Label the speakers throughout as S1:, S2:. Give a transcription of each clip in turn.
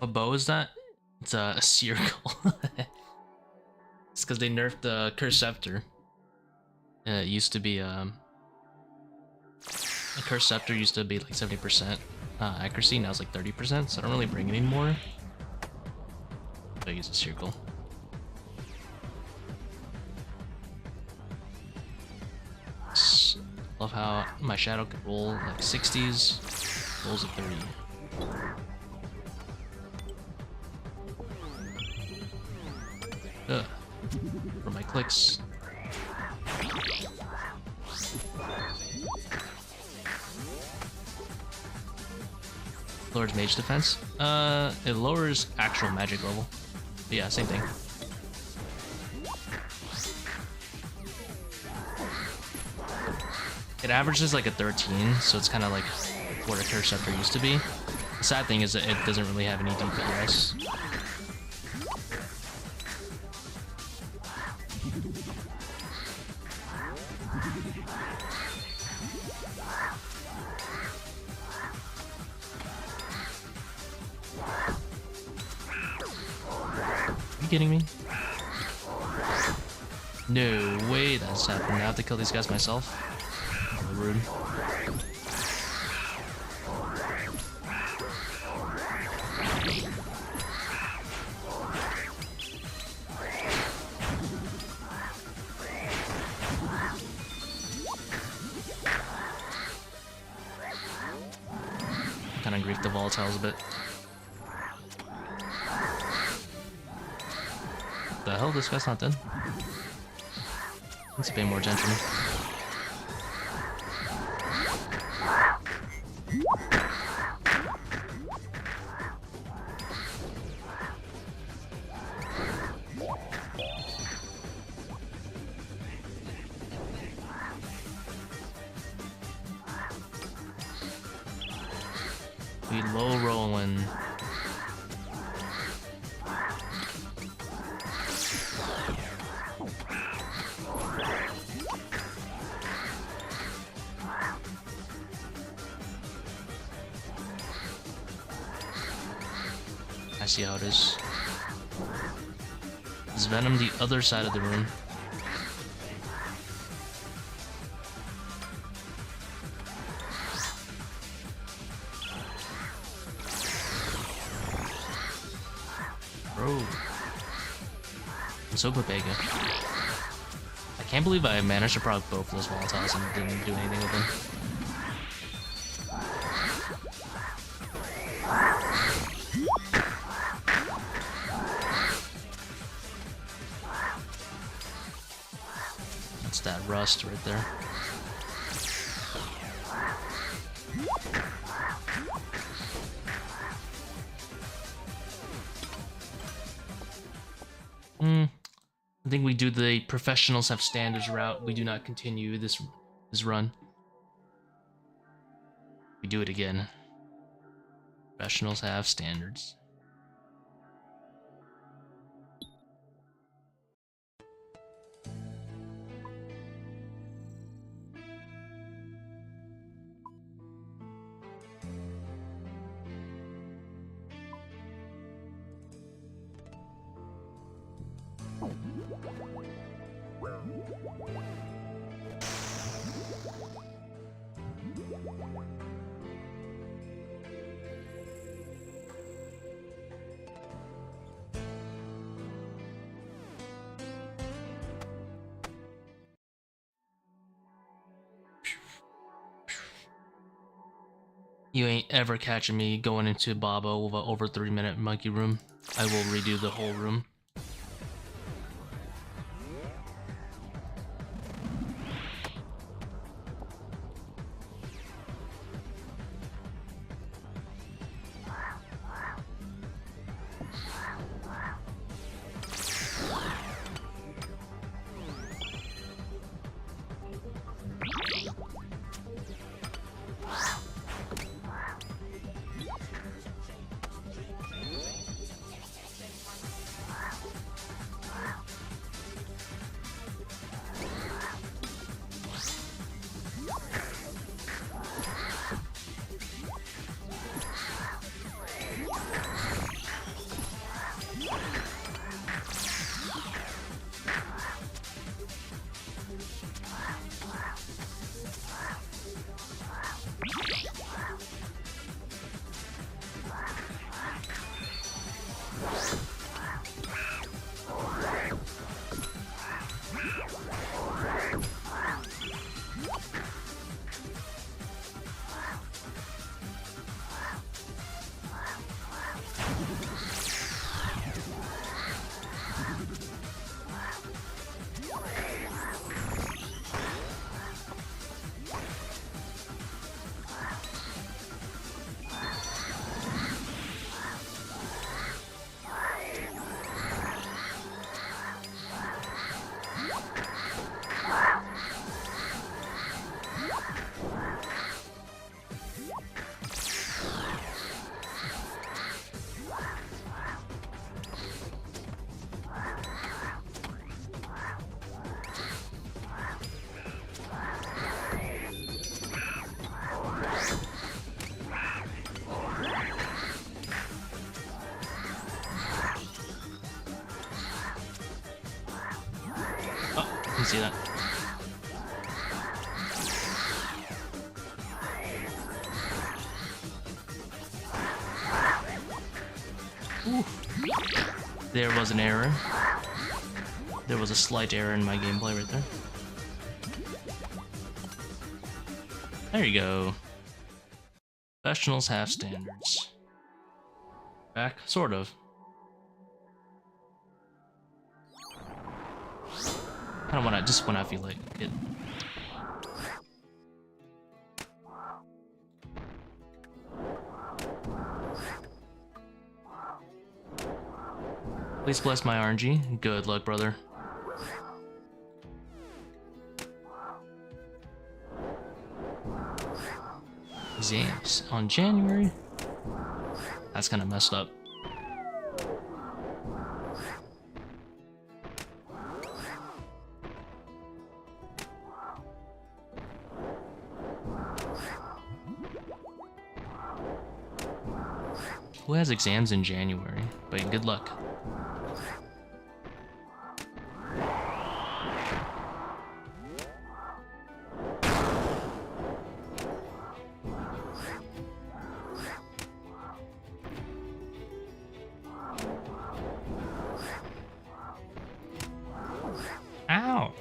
S1: What bow is that? It's a seercull. It's because they nerfed the accursed sceptre. It used to be accursed sceptre used to be like 70% accuracy. Now it's like 30%. So I don't really bring it anymore. So I use a seercull. Love how my shadow can roll like 60s, rolls at 30. For my clicks. Lord's mage defense. It lowers actual magic level. But yeah, same thing. It averages like a 13, so it's kind of like what a accursed sceptre used to be. The sad thing is that it doesn't really have any DPS. Are you kidding me? No way that's happening. I have to kill these guys myself. Rude. Kind of grief the volatiles a bit. What the hell? This guy's not dead. Let's pay more attention. We low rolling. I see how it is. Is Venom the other side of the room? Bro. I'm so good, Vega. I can't believe I managed to proc both those volatiles and didn't do anything with them. That's that rust right there. I think we do the professionals have standards route. We do not continue this run. We do it again. Professionals have standards. You ain't ever catching me going into Babo with an over 3-minute monkey room. I will redo the whole room. You see that? Ooh. There was an error. There was a slight error in my gameplay right there. There you go. Professionals have standards. Back, sort of. Kind of just when I feel like it. Please bless my RNG. Good luck, brother. Exams on January. That's kind of messed up. Who has exams in January? But good luck. Ow!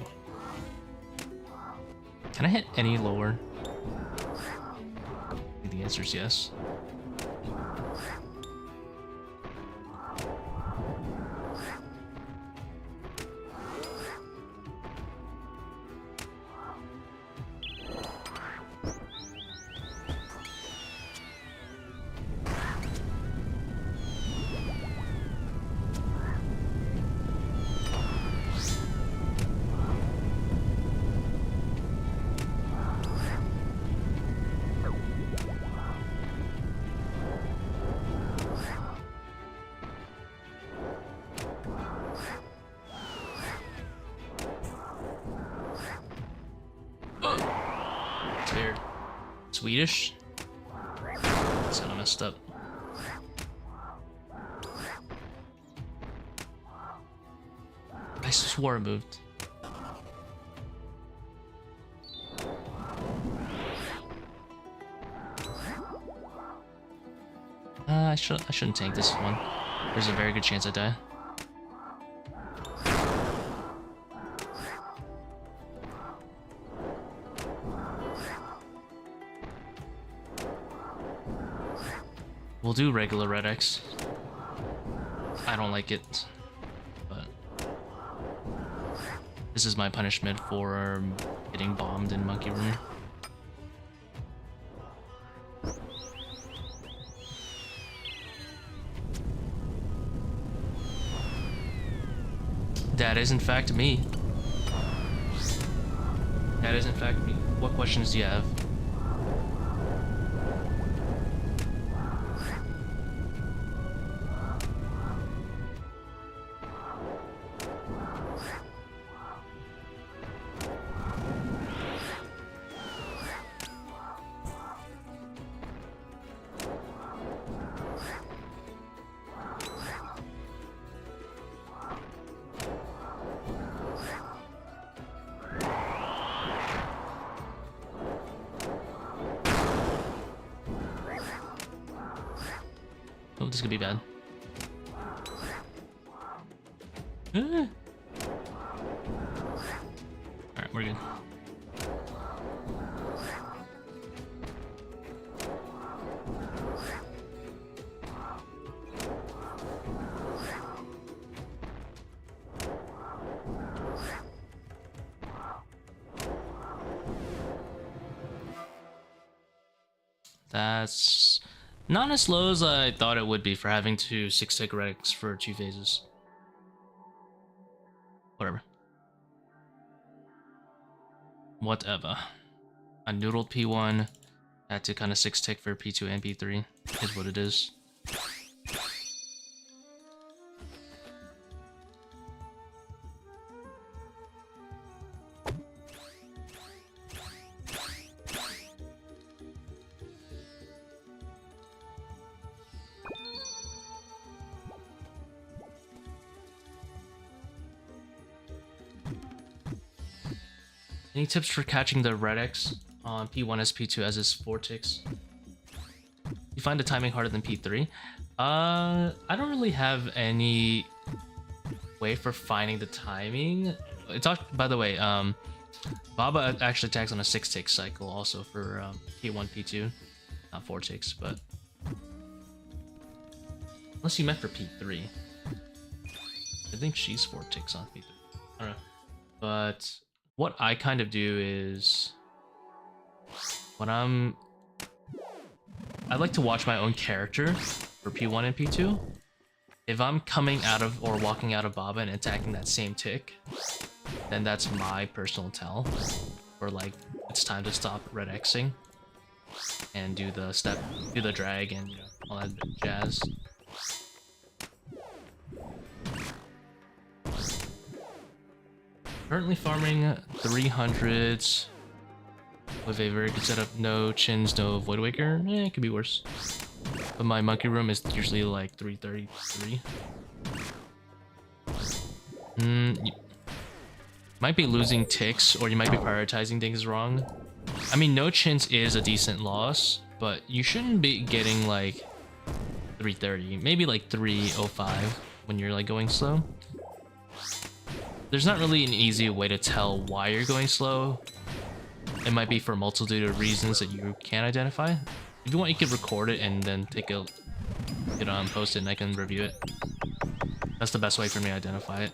S1: Can I hit any lower? The answer is yes. Weird. Swedish? It's kinda messed up. I swore it moved. I shouldn't tank this one. There's a very good chance I die. We'll do regular red X. I don't like it, but this is my punishment for getting bombed in Monkey Room. That is in fact me. That is in fact me. What questions do you have? Oh, this could be bad. Alright, we're good. That's not as slow as I thought it would be for having to 6-tick Rex for 2 phases. Whatever. Whatever. I noodled P1, had to kind of 6-tick for P2 and P3, is what it is. Any tips for catching the red X on P1 as P2 as is 4 ticks? You find the timing harder than P3? I don't really have any way for finding the timing. It's by the way, Baba actually attacks on a 6 tick cycle also for P1, P2, not 4 ticks, but unless you meant for P3. I think she's 4 ticks on P3. I don't know. But what I kind of do is when I like to watch my own character for P1 and P2. If I'm coming out of or walking out of Baba and attacking that same tick, then that's my personal tell. Or like it's time to stop red Xing and do the step, do the drag, and you know, all that jazz. Currently farming 300s with a very good setup. No chins, no void waker. It could be worse. But my monkey room is usually like 333. You might be losing ticks, or you might be prioritizing things wrong. I mean, no chins is a decent loss, but you shouldn't be getting like 330. Maybe like 305 when you're like going slow. There's not really an easy way to tell why you're going slow. It might be for a multitude of reasons that you can't identify. If you want, you could record it and then take a, post it and I can review it. That's the best way for me to identify it.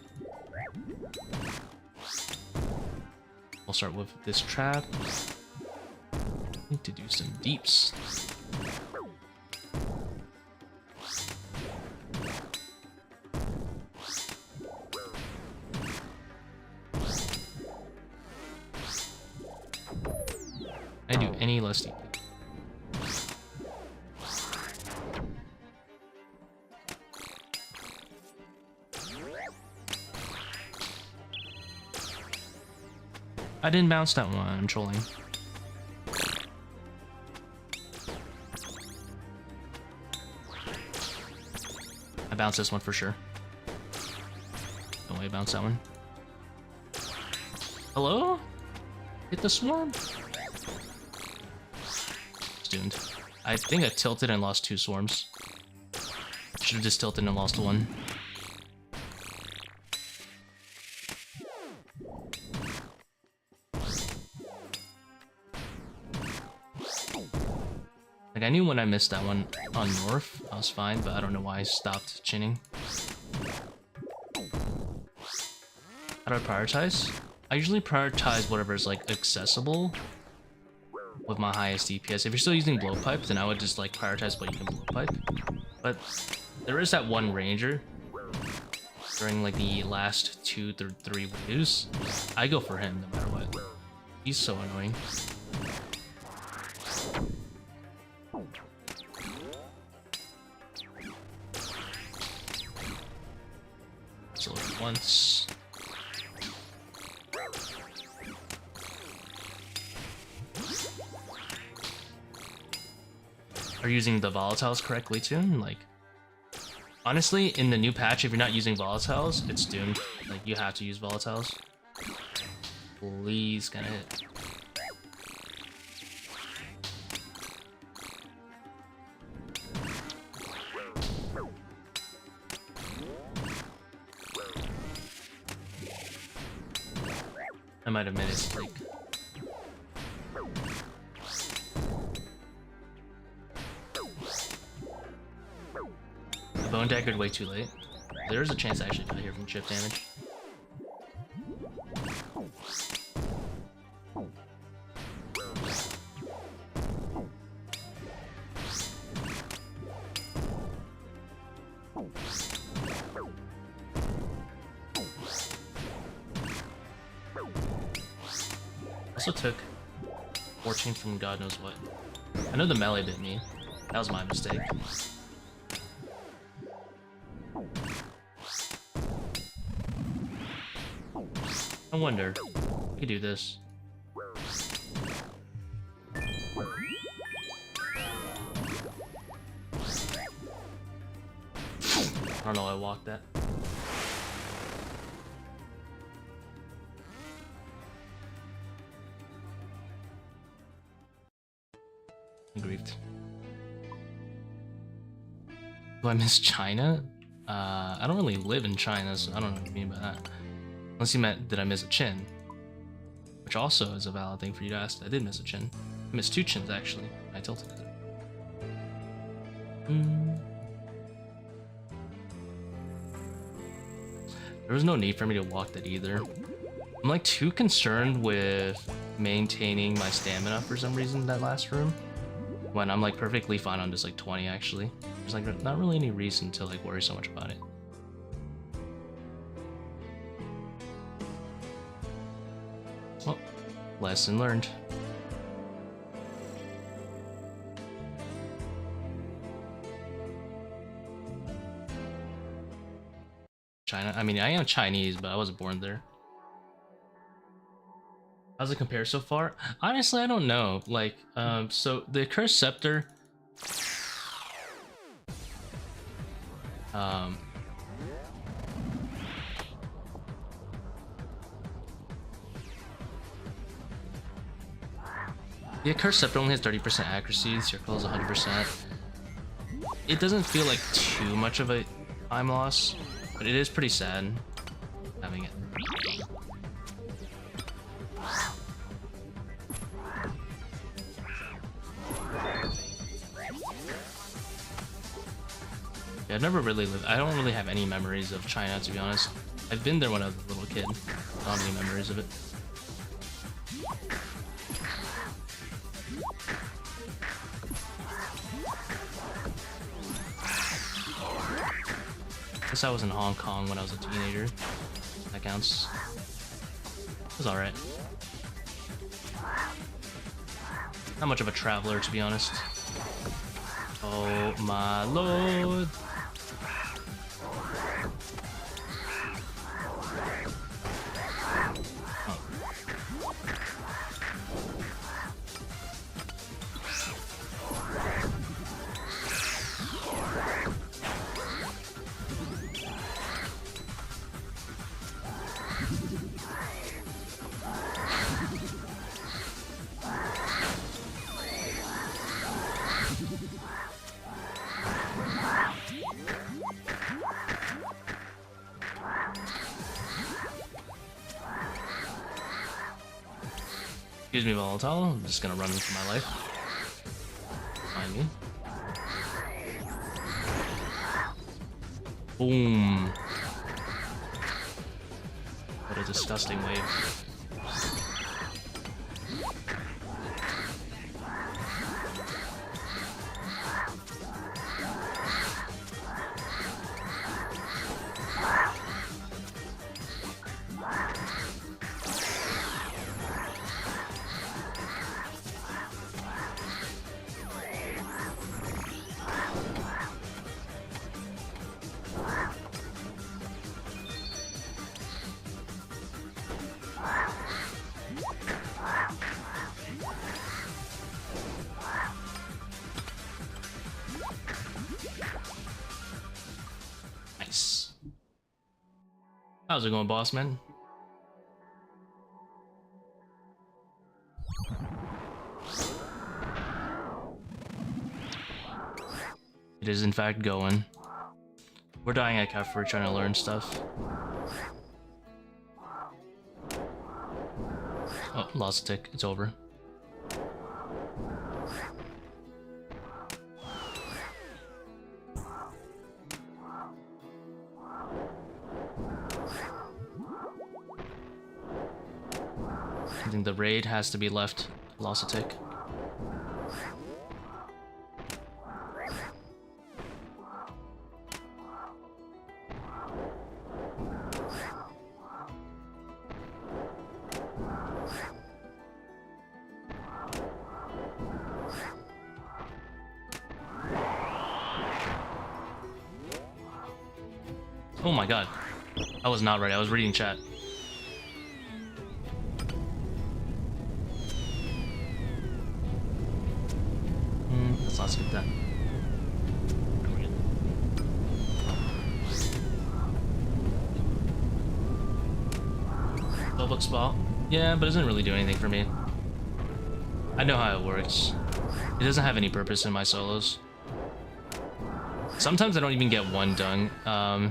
S1: We'll start with this trap. Need to do some deeps. I do any less deep. I didn't bounce that one, I'm trolling. I bounced this one for sure. No way I bounced that one. Hello? Hit the swarm? Doomed. I think I tilted and lost 2 swarms. Should have just tilted and lost 1. Like, I knew when I missed that one on North, I was fine, but I don't know why I stopped chinning. How do I prioritize? I usually prioritize whatever is like accessible with my highest DPS. If you're still using blowpipe, then I would just like prioritize what you can blowpipe. But there is that one ranger during like the last 2 to 3 waves. I go for him no matter what. He's so annoying. So once. Are using the volatiles correctly too? Like, honestly, in the new patch, if you're not using volatiles, it's doomed. Like, you have to use volatiles. Please, gonna hit. I might have made it like. Bone daggered way too late. There's a chance I actually die here from chip damage. Also took 14 from God knows what. I know the melee bit me. That was my mistake. I wonder, we could do this. I don't know why I walked that. Do I miss China? I don't really live in China, so I don't know what you mean by that. Unless you meant, did I miss a chin? Which also is a valid thing for you to ask. I did miss a chin. I missed 2 chins, actually. I tilted it. There was no need for me to walk that either. I'm like too concerned with maintaining my stamina for some reason that last room, when I'm like perfectly fine on just like 20 actually. There's like not really any reason to like worry so much about it. Well, lesson learned. China. I mean, I am Chinese, but I wasn't born there. How's it compare so far? Honestly, I don't know. Like, so the accursed sceptre, the accursed sceptre only has 30% accuracy. Seercull is 100%. It doesn't feel like too much of a time loss, but it is pretty sad having it. Yeah, I've never really lived. I don't really have any memories of China, to be honest. I've been there when I was a little kid. I don't have any memories of it. I guess I was in Hong Kong when I was a teenager. That counts. It was alright. Not much of a traveler, to be honest. Oh my lord. Excuse me, volatile. I'm just gonna run for my life. Find me. Boom. What a disgusting wave. Nice. How's it going, boss man? It is in fact going. We're dying at Kephri trying to learn stuff. Oh, lost a tick. It's over. I think the raid has to be left. Lost a tick. Oh my god. I was not ready. I was reading chat. Let's not skip that. Zebak spot. Yeah, but it doesn't really do anything for me. I know how it works. It doesn't have any purpose in my solos. Sometimes I don't even get one dung. I'm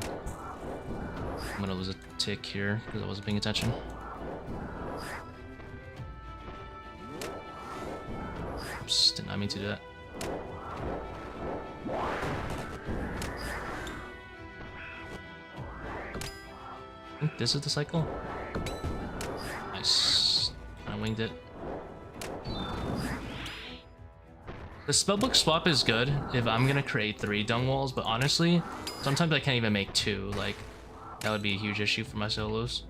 S1: gonna lose a tick here because I wasn't paying attention. Oops, did not mean to do that. I think this is the cycle. Nice. I winged it. The spellbook swap is good if I'm gonna create 3 dung walls, but honestly, sometimes I can't even make 2. Like, that would be a huge issue for my solos.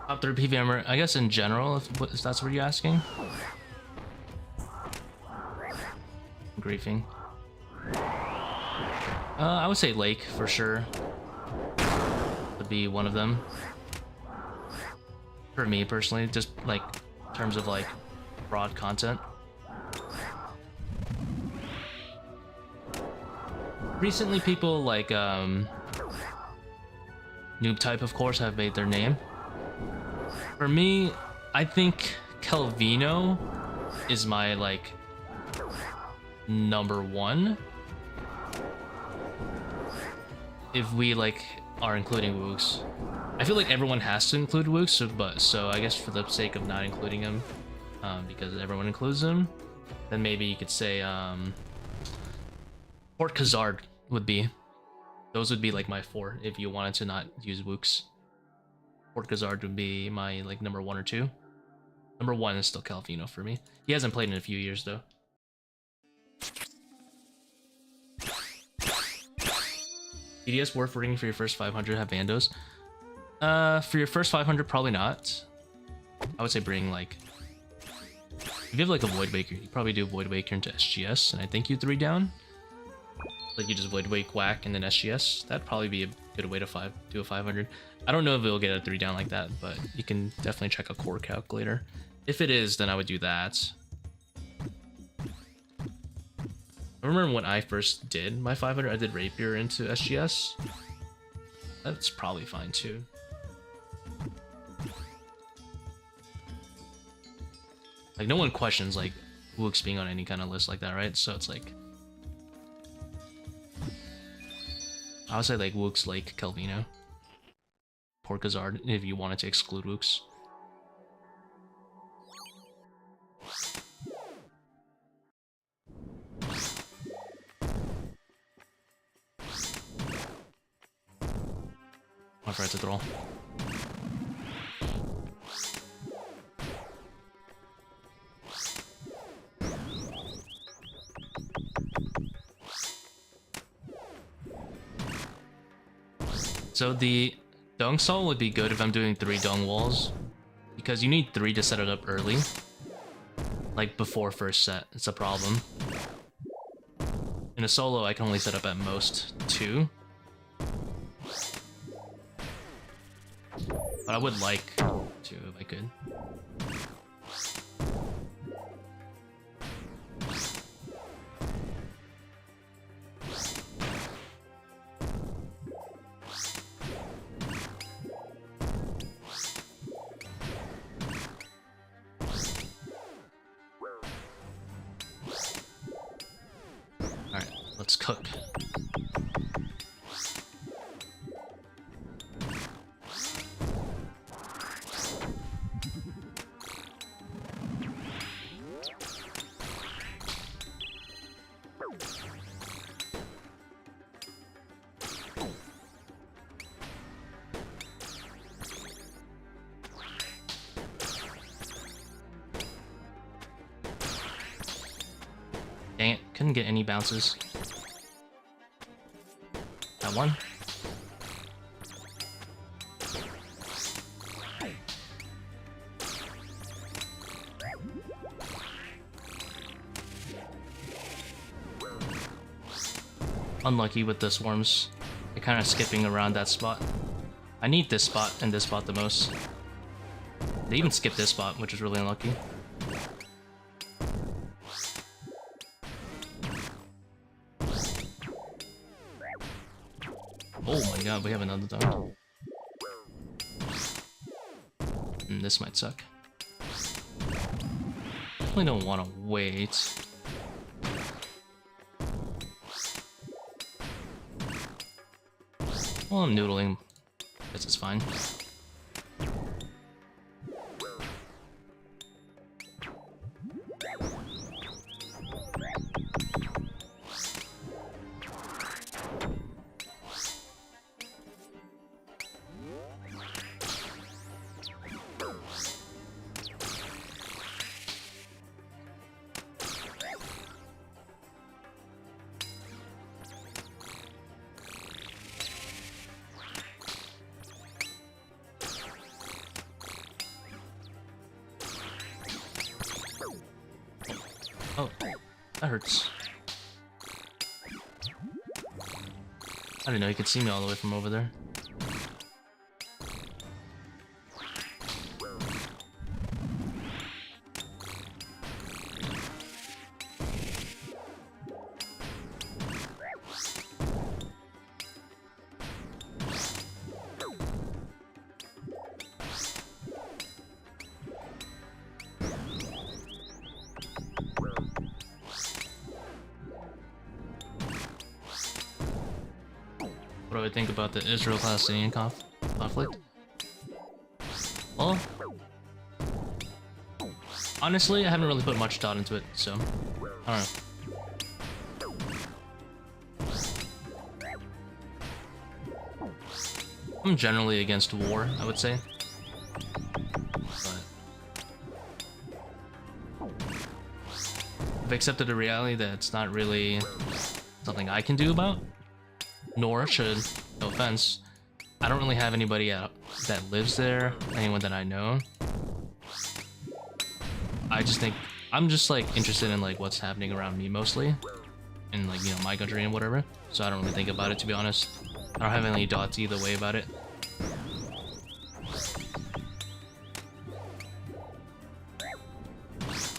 S1: Top 3 PVMer, I guess in general, if that's what you're asking. Griefing. I would say Lake for sure. Would be one of them. For me personally, just like in terms of like broad content. Recently, people like Noob Type, of course, have made their name. For me, I think Calvino is my like number 1. If we like are including Wooks. I feel like everyone has to include Wooks, so I guess for the sake of not including him, because everyone includes him, then maybe you could say Port Khazard would be. Those would be like my 4 if you wanted to not use Wooks. Port Khazard would be my like number 1 or 2. Number 1 is still Calvino for me. He hasn't played in a few years though. EDS worth ringing for your first 500 have Vandos. For your first 500, probably not. I would say bring like, if you have like a Void Waker, you probably do Void Waker into SGS, and I think you 3 down. Like you just Void Wake whack and then SGS. That'd probably be a good way to do a 500. I don't know if it'll get a 3 down like that, but you can definitely check a core calculator. If it is, then I would do that. I remember when I first did my 500, I did Rapier into SGS. That's probably fine too. Like no one questions like Wooks being on any kind of list like that, right? So it's like, I would say like Wooks, Lake, Calvino, Port Khazard if you wanted to exclude Wooks. I forgot to throw. So the dung stall would be good if I'm doing 3 dung walls, because you need 3 to set it up early. Like before first set, it's a problem. In a solo, I can only set up at most 2. But I would like 2 if I could. Alright, let's cook. Dang it, couldn't get any bounces. That one. Unlucky with the swarms. They're kind of skipping around that spot. I need this spot and this spot the most. They even skipped this spot, which is really unlucky. Oh my god, we have another dog. This might suck. Definitely don't want to wait. Well, I'm noodling. Guess it's fine. Oh, that hurts. I didn't know you could see me all the way from over there. What do I think about the Israel-Palestinian conflict? Well, honestly, I haven't really put much thought into it, so I don't know. I'm generally against war, I would say. But I've accepted the reality that it's not really something I can do about. Nor should, no offense, I don't really have anybody that lives there, anyone that I know. I just think, I'm just like interested in like what's happening around me mostly. In like, you know, my country and whatever. So I don't really think about it, to be honest. I don't have any thoughts either way about it.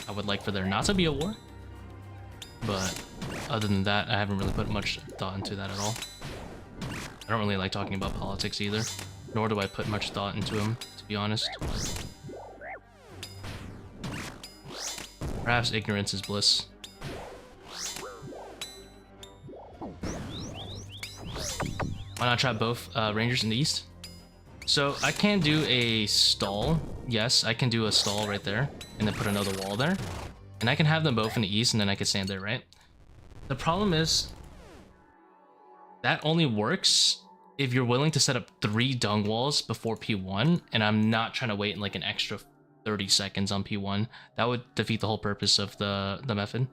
S1: I would like for there not to be a war. But other than that, I haven't really put much thought into that at all. I don't really like talking about politics either, nor do I put much thought into them, to be honest. Perhaps ignorance is bliss. Why not try both rangers in the east? So I can do a stall. Yes, I can do a stall right there, and then put another wall there. And I can have them both in the east, and then I can stand there, right? The problem is, that only works if you're willing to set up 3 dung walls before P1, and I'm not trying to wait like an extra 30 seconds on P1. That would defeat the whole purpose of the method.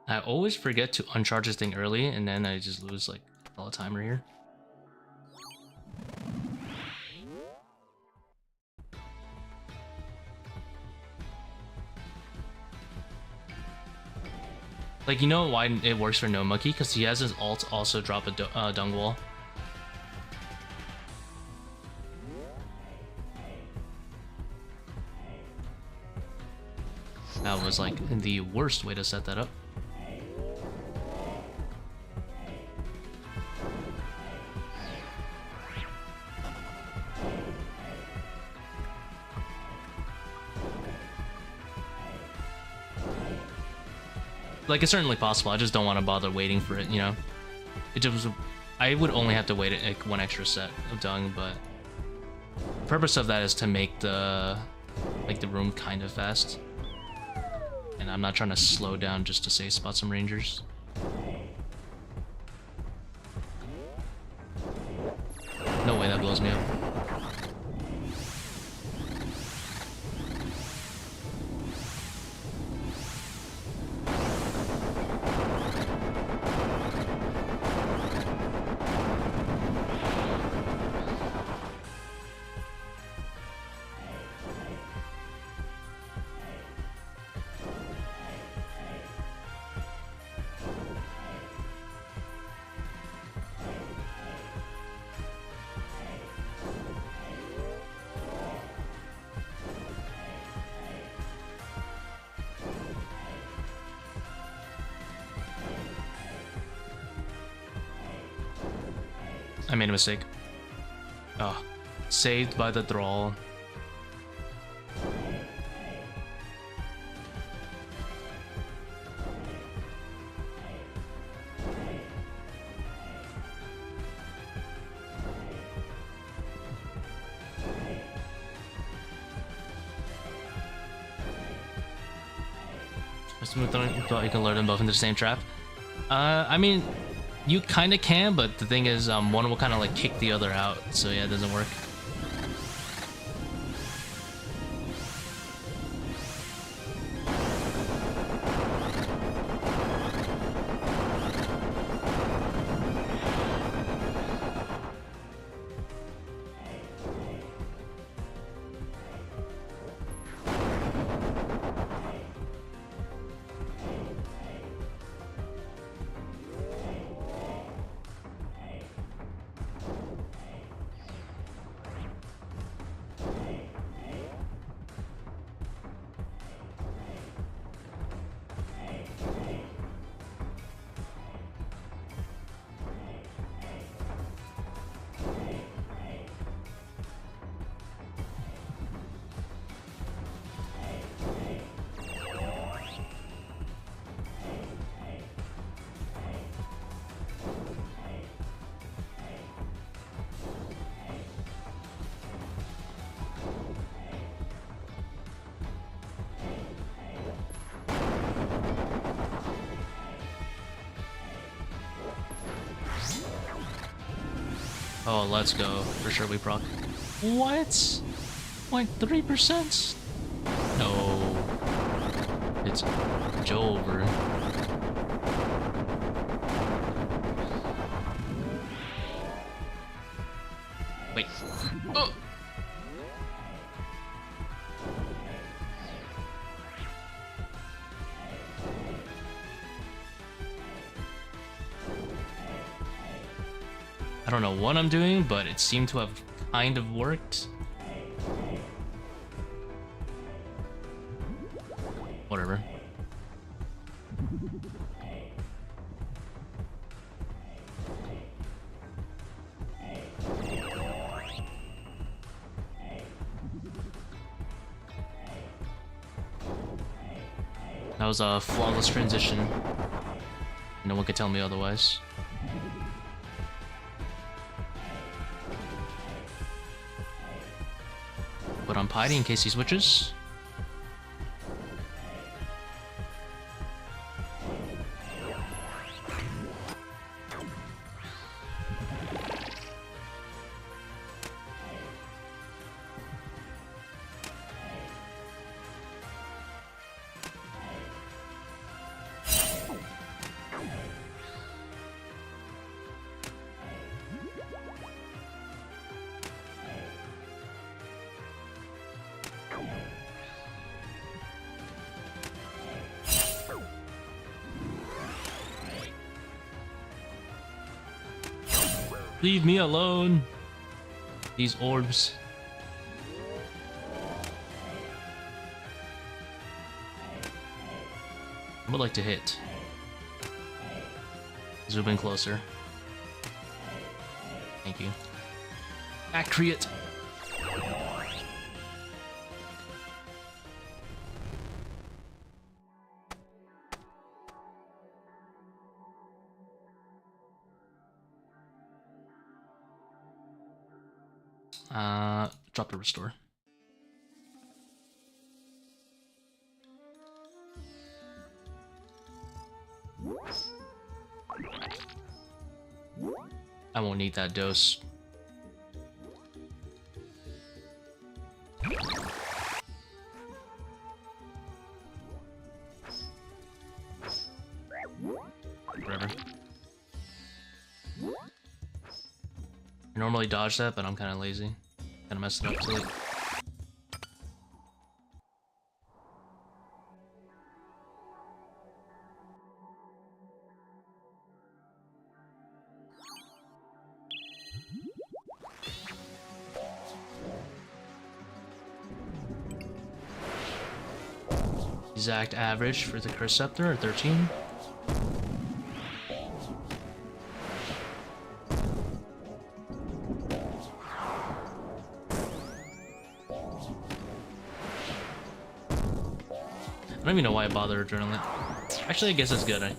S1: I always forget to uncharge this thing early, and then I just lose like all the timer here. Like, you know why it works for No Monkey? Because he has his ult also drop a dung wall. That was like the worst way to set that up. Like, it's certainly possible. I just don't want to bother waiting for it, you know? It just... I would only have to wait like 1 extra set of dung, but... The purpose of that is to make the room kind of fast. And I'm not trying to slow down just to say spot some rangers. No way that blows me up. I made a mistake. Oh, saved by the thrall. I thought you can lure them both into the same trap. I mean, you kind of can, but the thing is, one will kind of like kick the other out, so yeah, it doesn't work. Oh, let's go. For sure we proc. What? 0.3%? No. It's over. Wait. Oh! I don't know what I'm doing, but it seemed to have kind of worked. Whatever. That was a flawless transition. No one could tell me otherwise. Put on Piety in case he switches. Leave me alone. These orbs. I would like to hit. Zoom in closer. Thank you. Accurate. Drop the restore. I won't need that dose. Whatever. I normally dodge that, but I'm kind of lazy. Kind of messing up too late. Exact average for the cursed sceptre, 13. I don't even know why I bother adrenaline. Actually, I guess it's good. I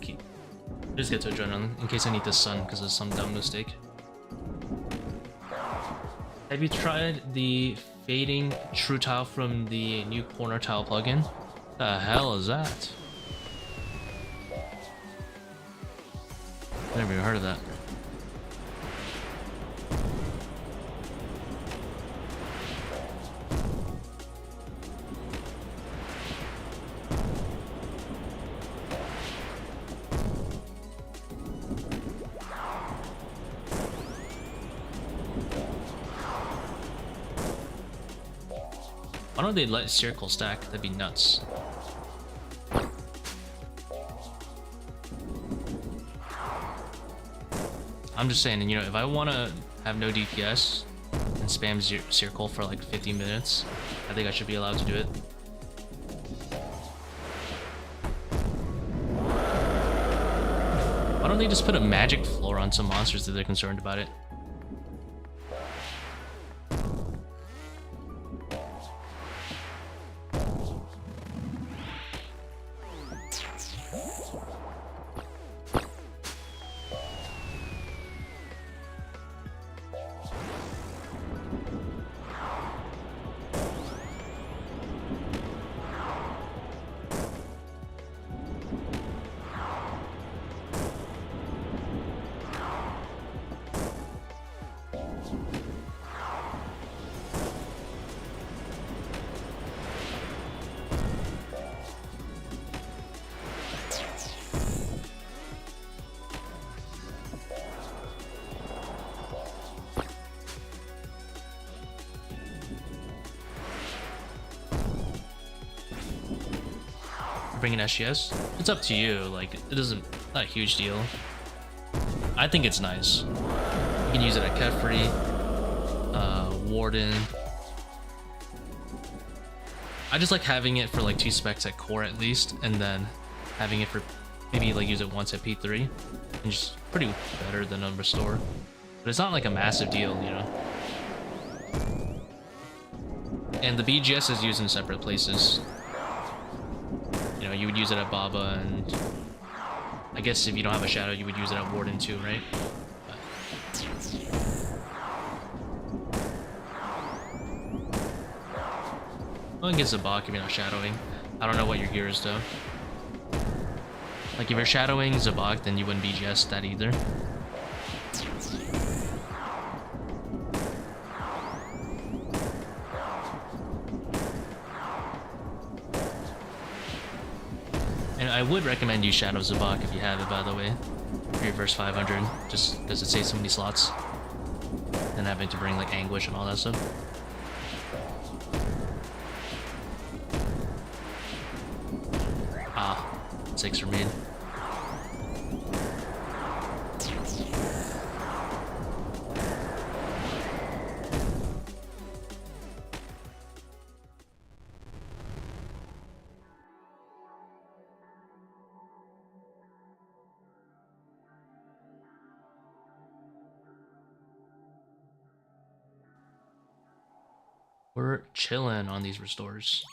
S1: just get to adrenaline in case I need the sun because of some dumb mistake. Have you tried the fading true tile from the new corner tile plugin? The hell is that? Never even heard of that. Why don't they let seercull stack? That'd be nuts. I'm just saying, you know, if I want to have no DPS and spam seercull for like 50 minutes, I think I should be allowed to do it. Why don't they just put a magic floor on some monsters if they're concerned about it? Bring an SGS? It's up to you. Like, it doesn't, not a huge deal. I think it's nice. You can use it at Kephri, Warden. I just like having it for like 2 specs at core at least, and then having it for maybe like use it once at P3, and just pretty better than a restore. But it's not like a massive deal, you know. And the BGS is used in separate places. You know, you would use it at Baba, and I guess if you don't have a shadow, you would use it at Warden too, right? But... well, it gets Zebak if you're not shadowing. I don't know what your gear is though. Like if you're shadowing Zebak, then you wouldn't BGS that either. And I would recommend you shadow Zebak if you have it, by the way, for your first 500, just because it saves so many slots and having to bring like anguish and all that stuff. Ah, 6 remain. We're chilling on these restores.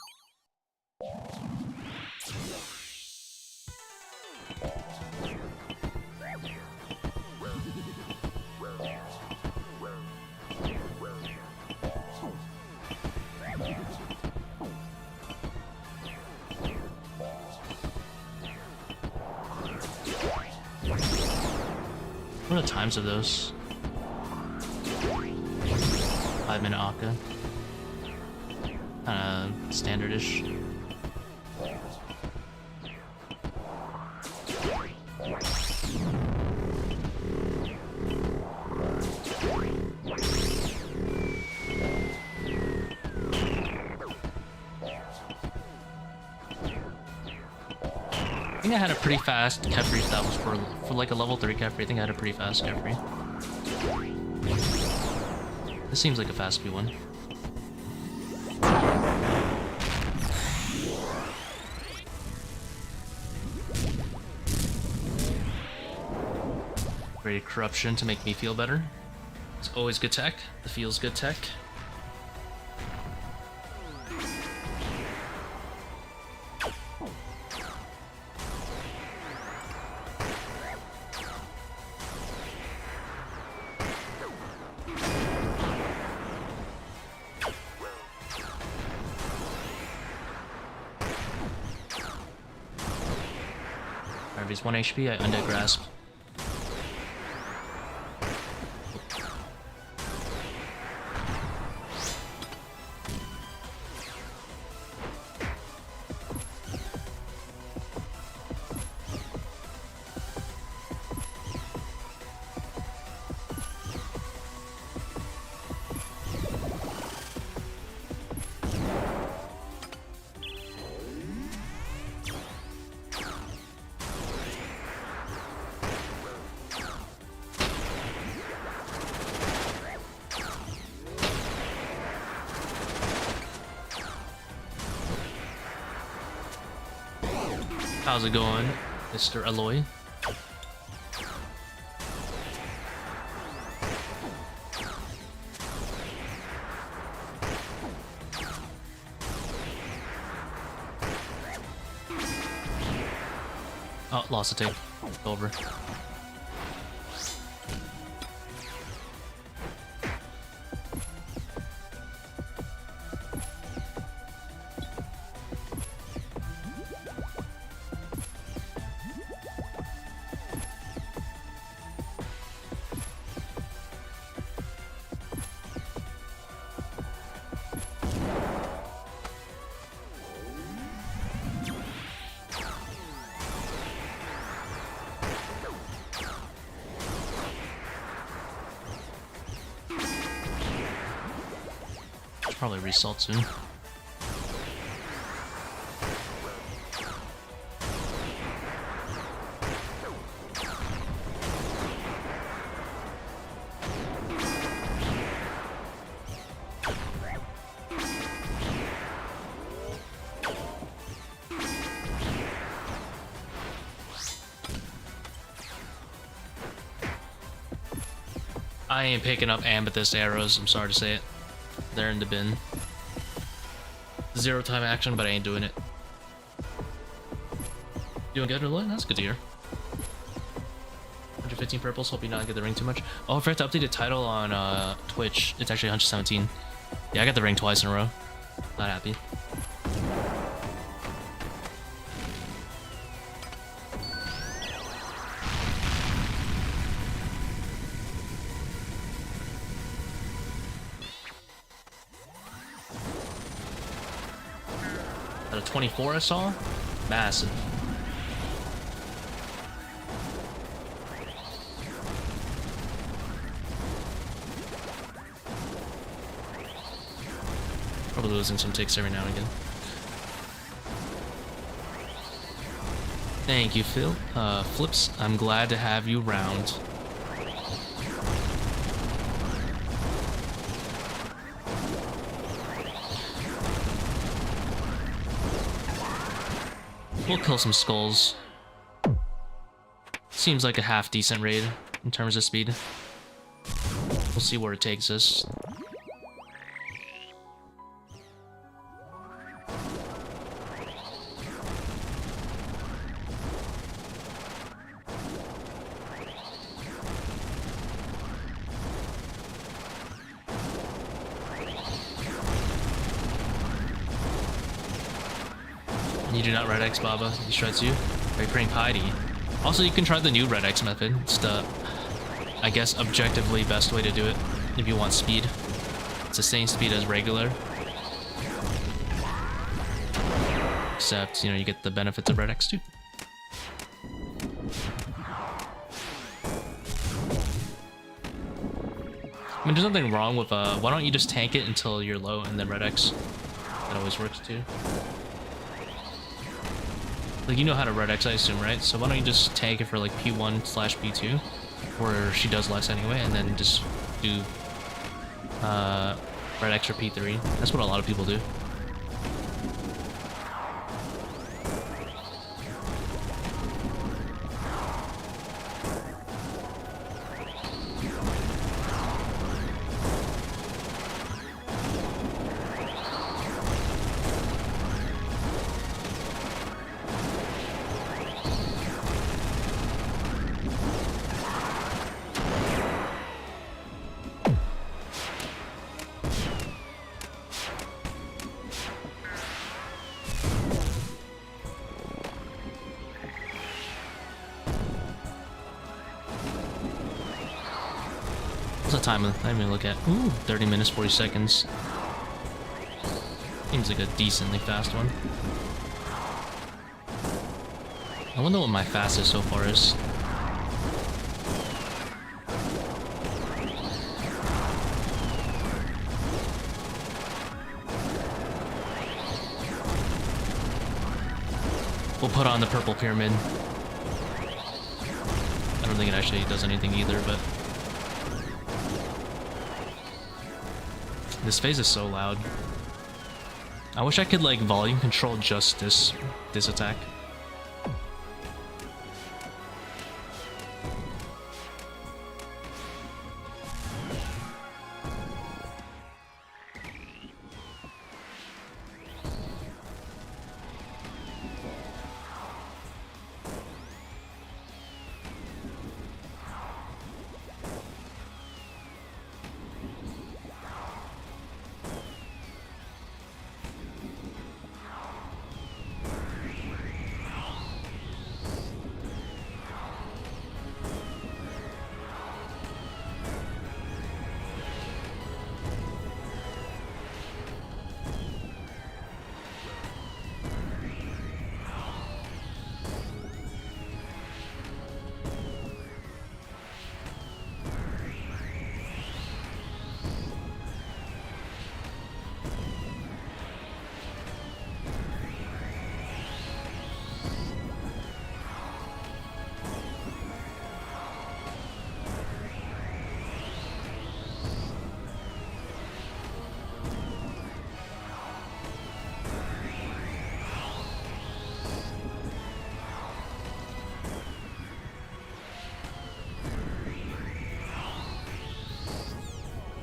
S1: What are the times of those? 5-minute Akka. Kinda standard-ish. I think I had a pretty fast Kephri. That was for like a level 3 Kephri. I think I had a pretty fast Kephri. This seems like a fast P1. Create corruption to make me feel better. It's always good tech. It feels good tech. If he's 1 HP, I undead grasp. How's it going, Mr. Alloy? Oh, lost a take. Over. Probably result soon. I ain't picking up amethyst arrows, I'm sorry to say it. They're in the bin. 0 time action, but I ain't doing it. Doing good, Aloy? That's good to hear. 115 purples, hope you not get the ring too much. Oh, I forgot to update the title on Twitch. It's actually 117. Yeah, I got the ring twice in a row. Not happy. Out of 24 I saw? Massive. Probably losing some ticks every now and again. Thank you, Phil. Flips, I'm glad to have you round. We'll kill some skulls. Seems like a half decent raid in terms of speed. We'll see where it takes us. You do not red X, Baba. He shreds you. Are you praying piety? Also, you can try the new red X method. It's the I guess, objectively best way to do it if you want speed. It's the same speed as regular. Except, you know, you get the benefits of red X too. I mean, there's nothing wrong with, why don't you just tank it until you're low and then red X? That always works too. Like, you know how to red X, I assume, right? So why don't you just tank it for like P1/P2, where she does less anyway, and then just do red X or P3. That's what a lot of people do. What's the time? I didn't even look at. Ooh, 30 minutes, 40 seconds. Seems like a decently fast one. I wonder what my fastest so far is. We'll put on the purple pyramid. I don't think it actually does anything either, but... This phase is so loud. I wish I could, like, volume control just this attack.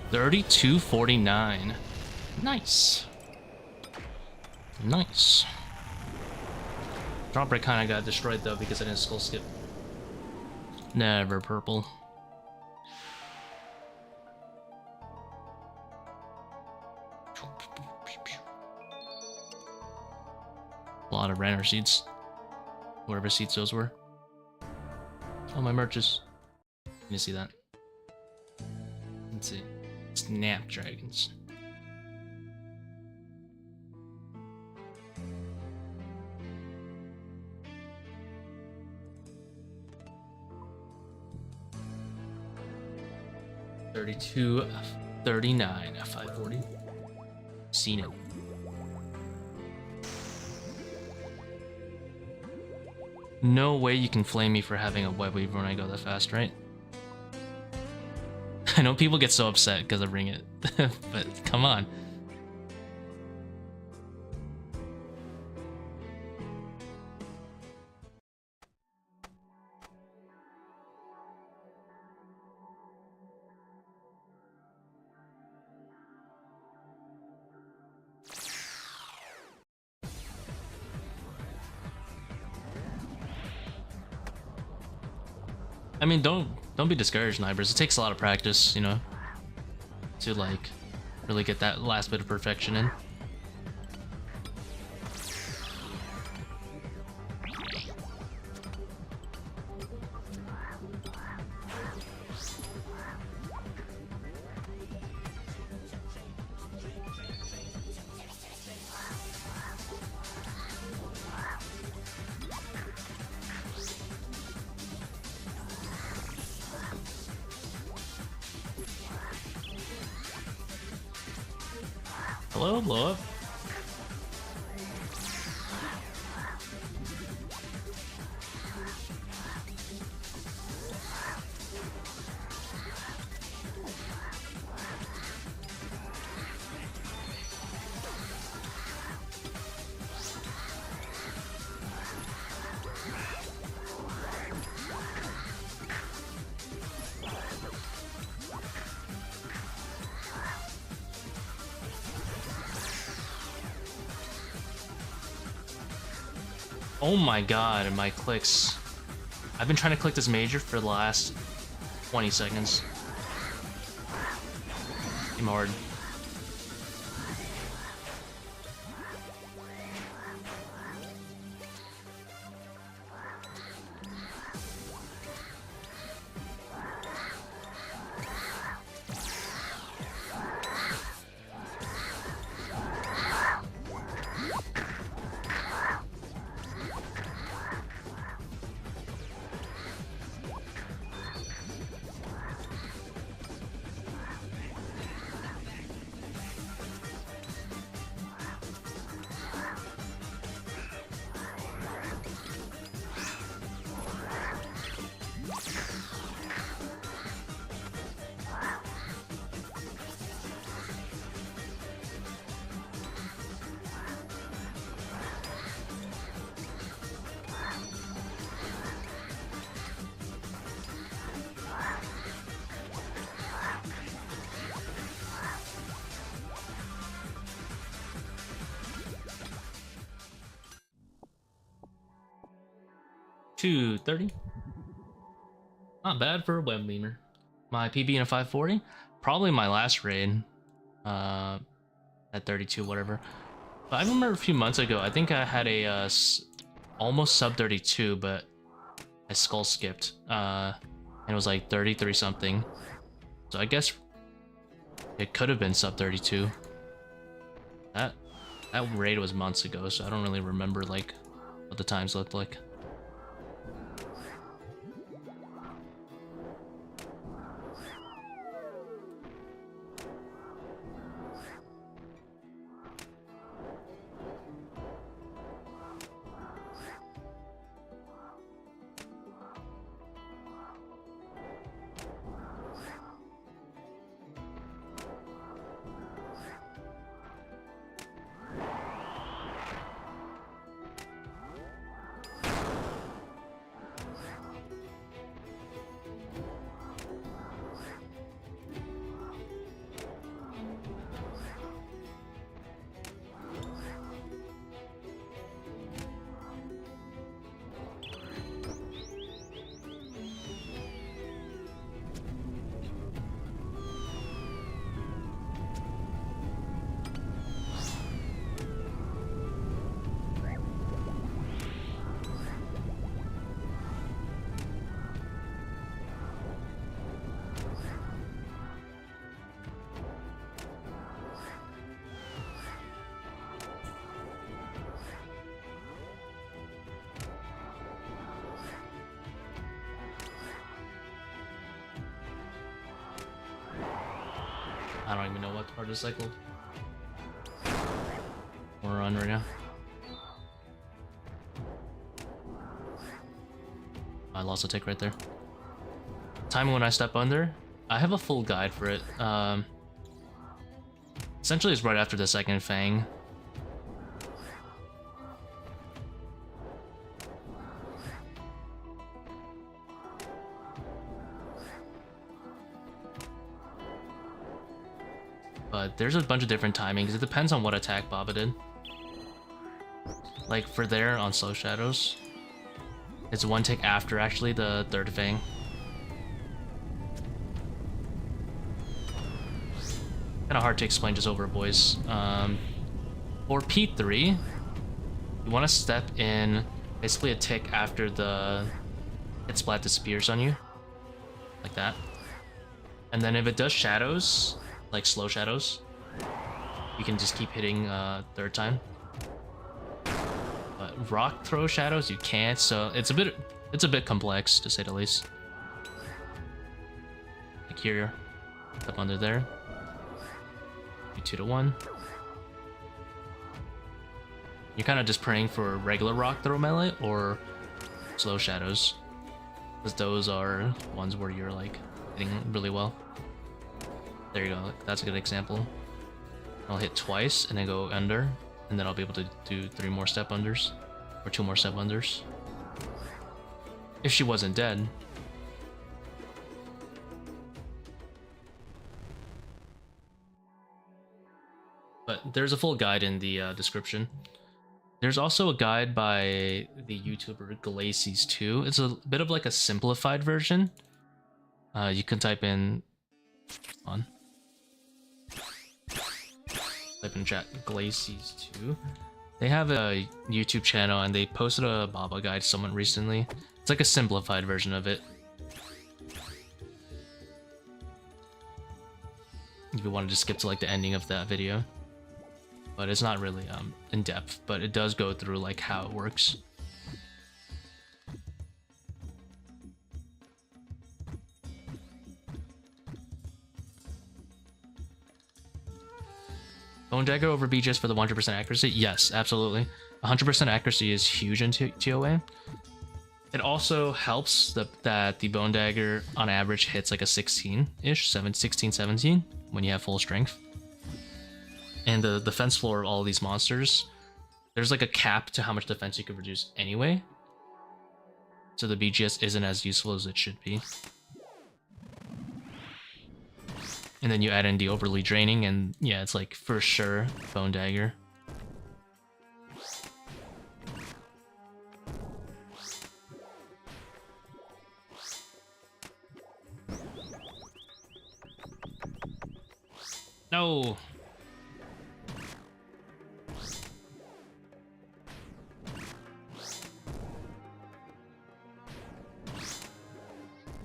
S1: $32.49. Nice. Nice. Drop break kind of got destroyed though because I didn't skull skip. Never purple. A lot of runner seeds. Whatever seeds those were. Oh, my merches. Let me see that. Let's see. Snapdragons. $32.39 at 540. Seen it. No way you can flame me for having a webweaver when I go that fast, right? I know people get so upset because I bring it, but come on. I mean, don't be discouraged, Nibers. It takes a lot of practice, you know, to like really get that last bit of perfection in. Hello, blow up. Oh my god, my clicks. I've been trying to click this major for the last 20 seconds. I'm hard. $230. Not bad for a webweaver. My PB in a 540. Probably my last raid. At 32, whatever. But I remember a few months ago, I think I had a almost sub 32, but I skull skipped. And it was like 33 something. So I guess it could have been sub 32. That raid was months ago, so I don't really remember like what the times looked like. I don't even know what part of the cycle we're on right now. I lost a tick right there. Time when I step under. I have a full guide for it. Essentially, it's right after the second fang. But there's a bunch of different timings. It depends on what attack Baba did. Like for there on Slow Shadows, it's one tick after actually the third fang. Kind of hard to explain just over, boys. For P3, you want to step in basically a tick after it splat the spears on you, like that. And then if it does shadows, like slow shadows, you can just keep hitting third time. But rock throw shadows you can't, so it's a bit complex to say the least. Like here, step under there. Do 2 to 1. You're kind of just praying for regular rock throw melee or slow shadows, because those are ones where you're like hitting really well. There you go. That's a good example. I'll hit twice and then go under, and then I'll be able to do 3 more step unders or 2 more step unders. If she wasn't dead. But there's a full guide in the description. There's also a guide by the YouTuber Glacies too. It's a bit of like a simplified version. You can type in chat Glacies too. They have a YouTube channel and they posted a Baba guide to someone recently. It's like a simplified version of it. If you wanted to skip to like the ending of that video. But it's not really in depth, but it does go through like how it works. Bone Dagger over BGS for the 100% accuracy? Yes, absolutely. 100% accuracy is huge in ToA. It also helps that the Bone Dagger on average hits like a 16-ish, 16, 17 when you have full strength. And the defense floor of all of these monsters, there's like a cap to how much defense you could reduce anyway. So the BGS isn't as useful as it should be. And then you add in the overly draining, and yeah, it's like for sure Bone Dagger. No.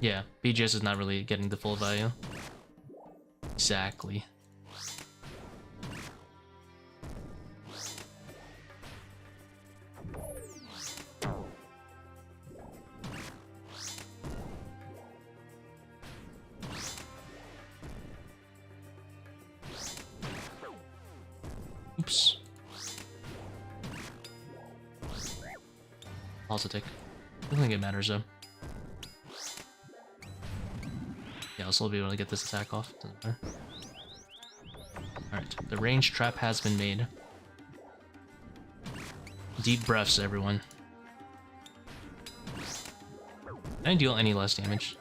S1: Yeah, BGS is not really getting the full value. Exactly. Oops. Also take. I don't think it matters though. Yeah, I'll still be able to get this attack off. Doesn't matter. Alright, the range trap has been made. Deep breaths, everyone. I didn't deal any less damage.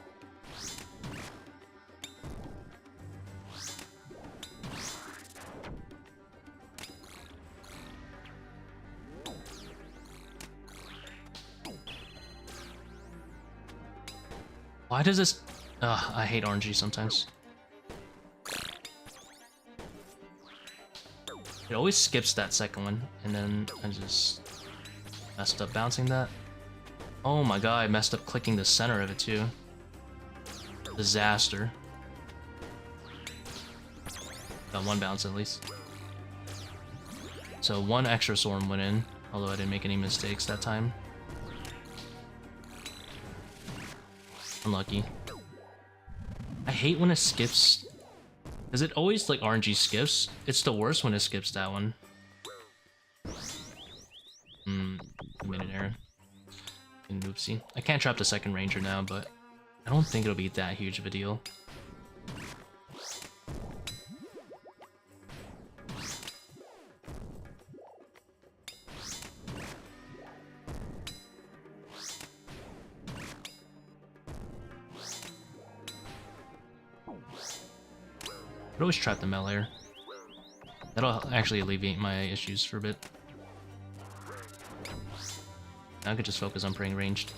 S1: Why does this... Ugh, I hate RNG sometimes. It always skips that second one, and then I just messed up bouncing that. Oh my god, I messed up clicking the center of it too. Disaster. Got one bounce at least. So one extra swarm went in, although I didn't make any mistakes that time. Unlucky. I hate when it skips, because it always like RNG skips. It's the worst when it skips that one. I made an error. And oopsie. I can't trap the second ranger now, but I don't think it'll be that huge of a deal. I'd always trap the melee. That'll actually alleviate my issues for a bit. Now I could just focus on praying ranged.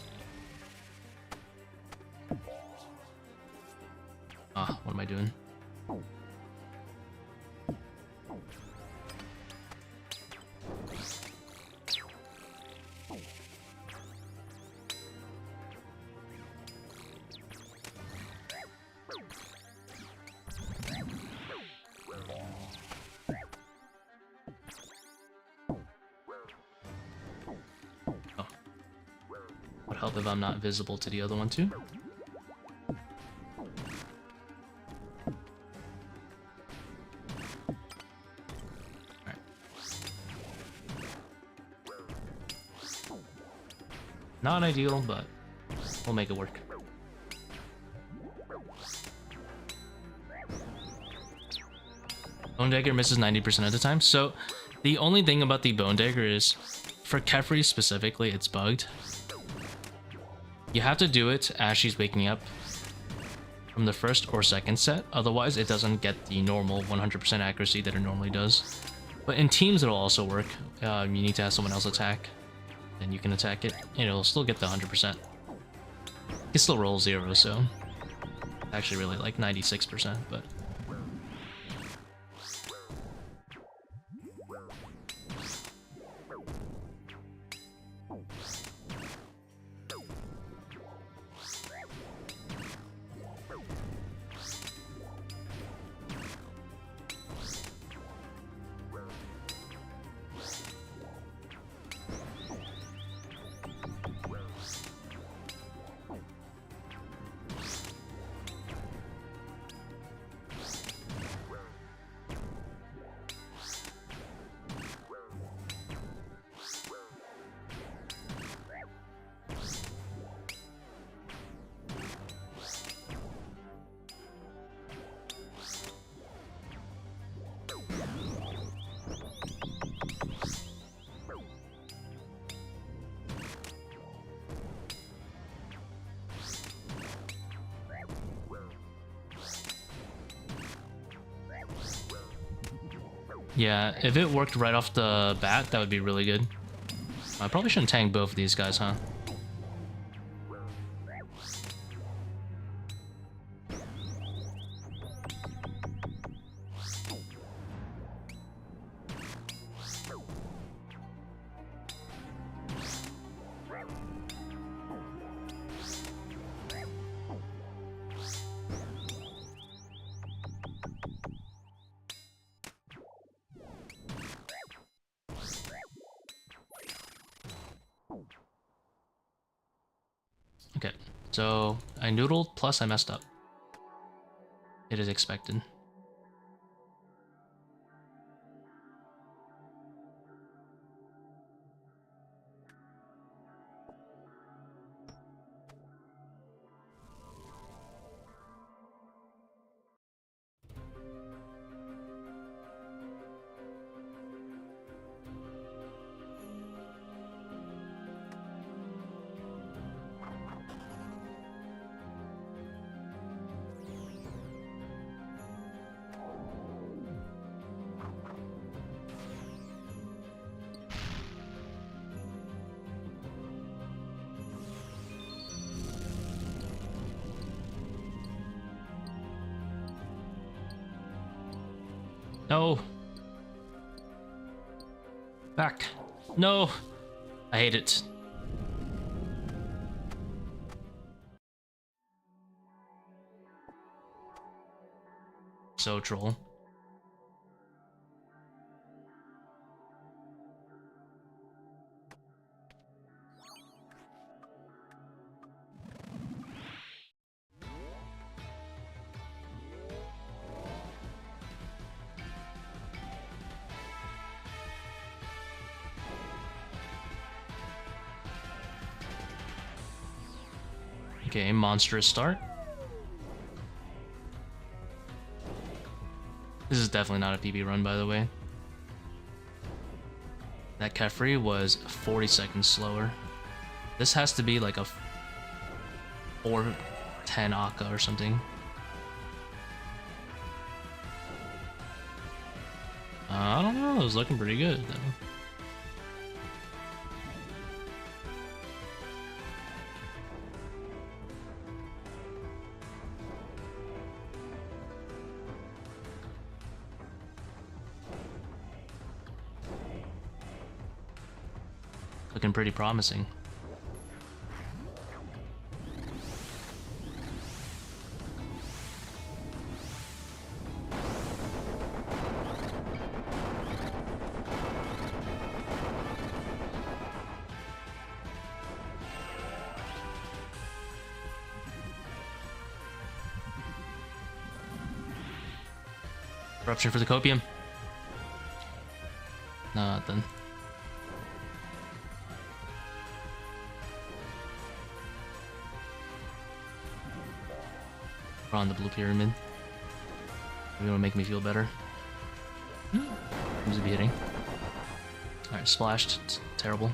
S1: Ah, what am I doing? Help if I'm not visible to the other one too. Alright. Not ideal, but we'll make it work. Bone Dagger misses 90% of the time. So the only thing about the Bone Dagger is, for Kephri specifically, it's bugged. You have to do it as she's waking up from the first or second set, otherwise it doesn't get the normal 100% accuracy that it normally does. But in teams it'll also work. You need to have someone else attack, then you can attack it, and it'll still get the 100%. It still rolls 0, so actually really like 96%, but yeah, if it worked right off the bat, that would be really good. I probably shouldn't tank both of these guys, huh? Okay, so I noodled plus I messed up. It is expected. No. Back. No. I hate it. So troll. Okay, monstrous start. This is definitely not a PB run, by the way. That Kephri was 40 seconds slower. This has to be like a 410 Akka or something. I don't know, it was looking pretty good though. Looking pretty promising. Corruption for the copium. Nothing. We're on the blue pyramid. Maybe it'll make me feel better. Seems to be hitting. Alright, splashed. It's terrible.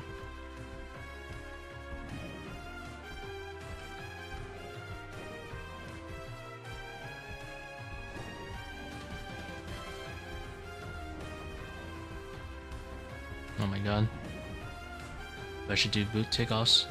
S1: Oh my god. I should do boot takeoffs.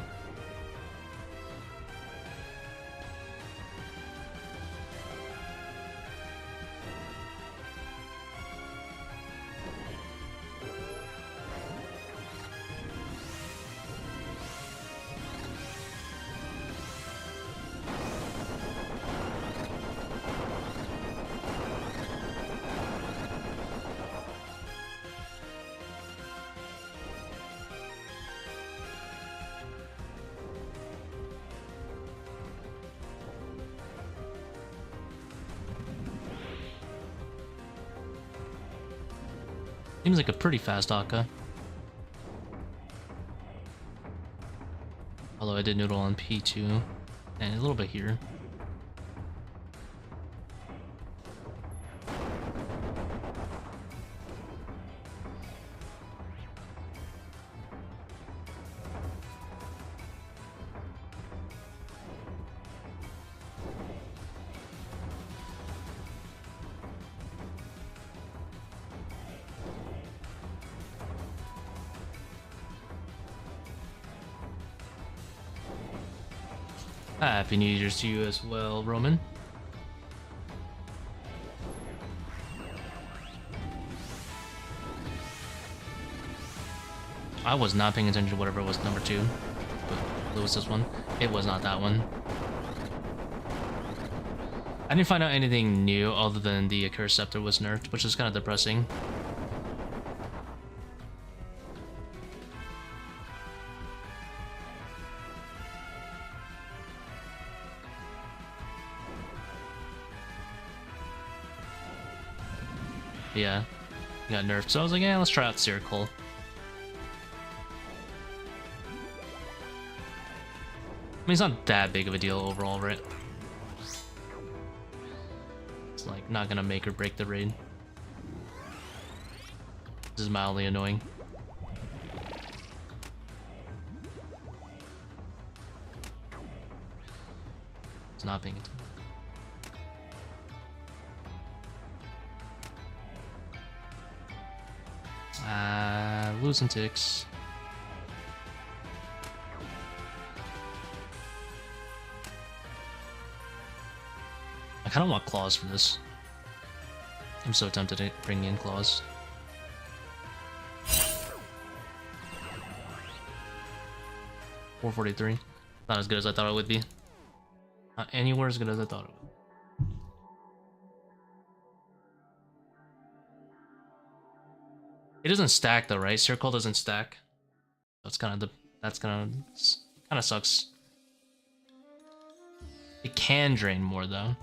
S1: Seems like a pretty fast Akka. Although I did noodle on P2 and a little bit here. Happy New Year's to you as well, Roman. I was not paying attention to whatever was number 2. But what was this one? It was not that one. I didn't find out anything new other than the accursed sceptre was nerfed, which is kind of depressing. Yeah, got nerfed. So I was like, yeah, let's try out seercull. I mean, it's not that big of a deal overall, right? It's like not gonna make or break the raid. This is mildly annoying. It's not paying attention. Losing ticks. I kind of want claws for this. I'm so tempted to bring in claws. $443. Not as good as I thought it would be. Not anywhere as good as I thought it would. It doesn't stack though, right? Seercull doesn't stack. That's kind of sucks. It can drain more though.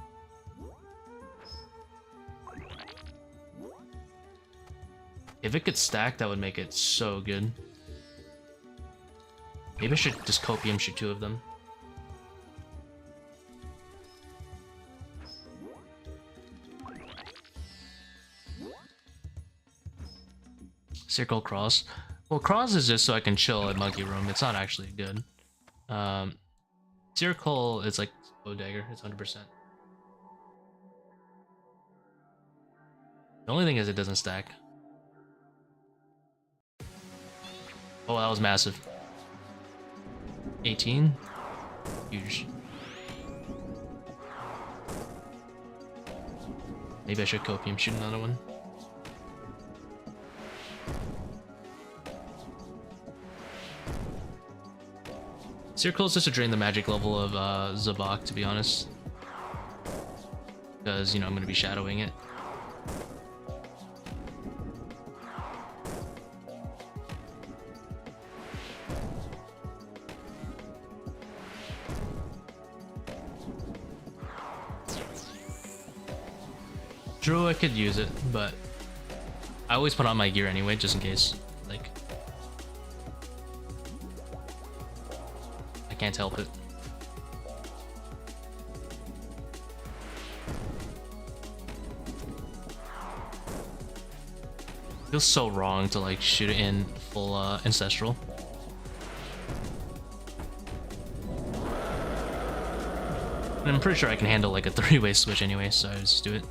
S1: If it could stack, that would make it so good. Maybe I should just copium shoot 2 of them. Seercull cross. Well, cross is just so I can chill at monkey room. It's not actually good. Seercull is like bow dagger. It's 100%. The only thing is it doesn't stack. Oh, that was massive. 18? Huge. Maybe I should copium shoot another one. Seercull is just to drain the magic level of Zebak, to be honest. Because, you know, I'm going to be shadowing it. True, I could use it, but I always put on my gear anyway, just in case. Like, I can't help it. Feels so wrong to like shoot it in full ancestral. And I'm pretty sure I can handle like a 3-way switch anyway, so I just do it.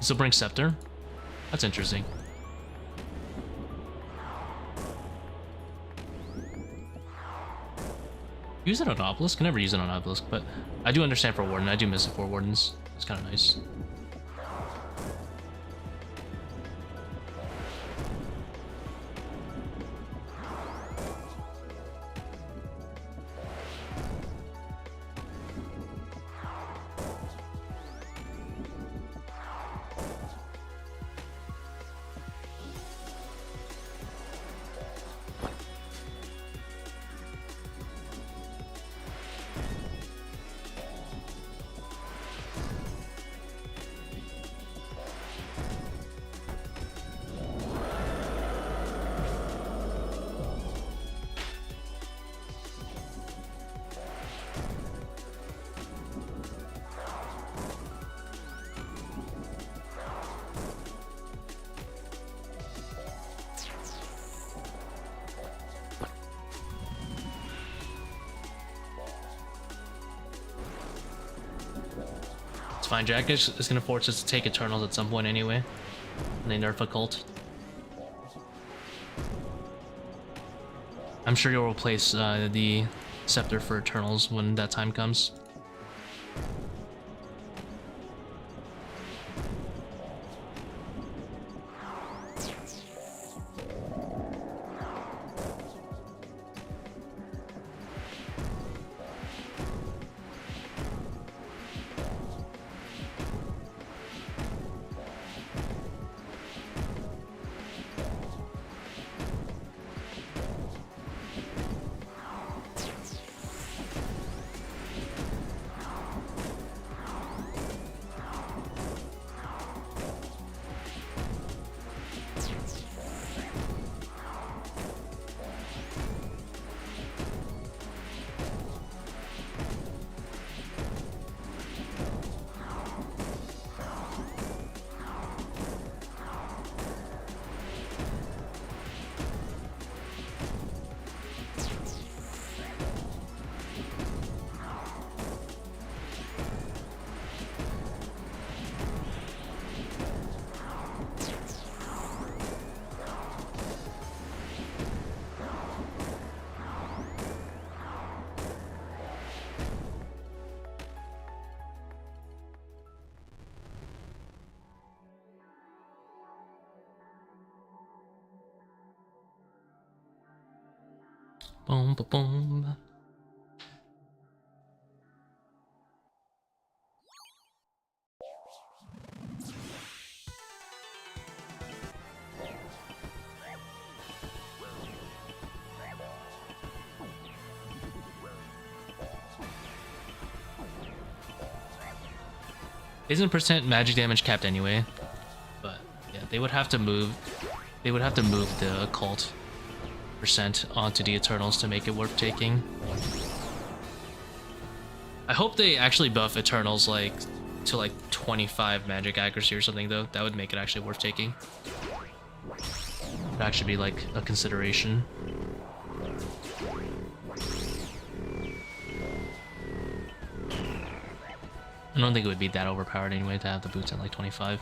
S1: Still bring sceptre. That's interesting. Use it on obelisk? I never use it on obelisk, but I do understand for warden. I do miss it for wardens. It's kind of nice. It's fine. Jack is going to force us to take Eternals at some point anyway. And they nerf Occult. I'm sure you'll replace the Scepter for Eternals when that time comes. Boom, boom, boom. Isn't percent magic damage capped anyway? But yeah, they would have to move. They would have to move the occult percent onto the Eternals to make it worth taking. I hope they actually buff Eternals like to like 25 magic accuracy or something though. That would make it actually worth taking. It'd actually be like a consideration. I don't think it would be that overpowered anyway to have the boots at like 25.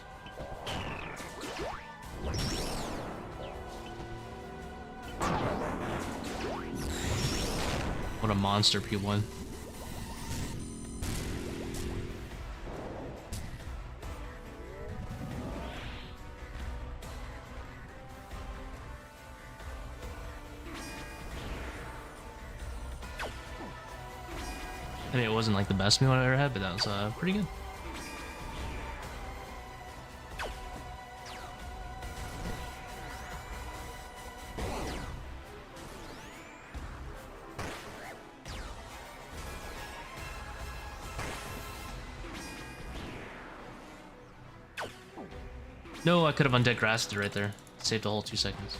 S1: What a monster P1. I mean, it wasn't like the best meal I ever had, but that was pretty good. No, I could have undead grassed it right there. Saved the whole 2 seconds.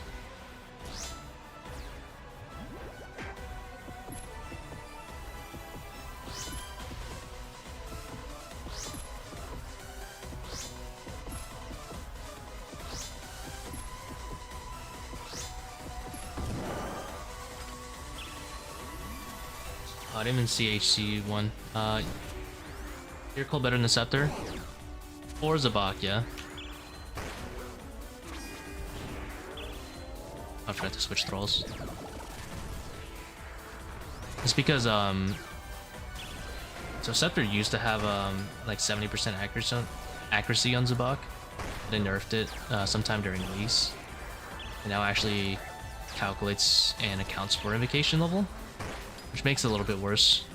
S1: Oh, I didn't even see HC1. Seercull better than the sceptre? Or Zebak, yeah. I forgot to switch thralls. It's because so Sceptre used to have like 70% accuracy on Zebak. They nerfed it sometime during release. And now actually calculates and accounts for invocation level, which makes it a little bit worse.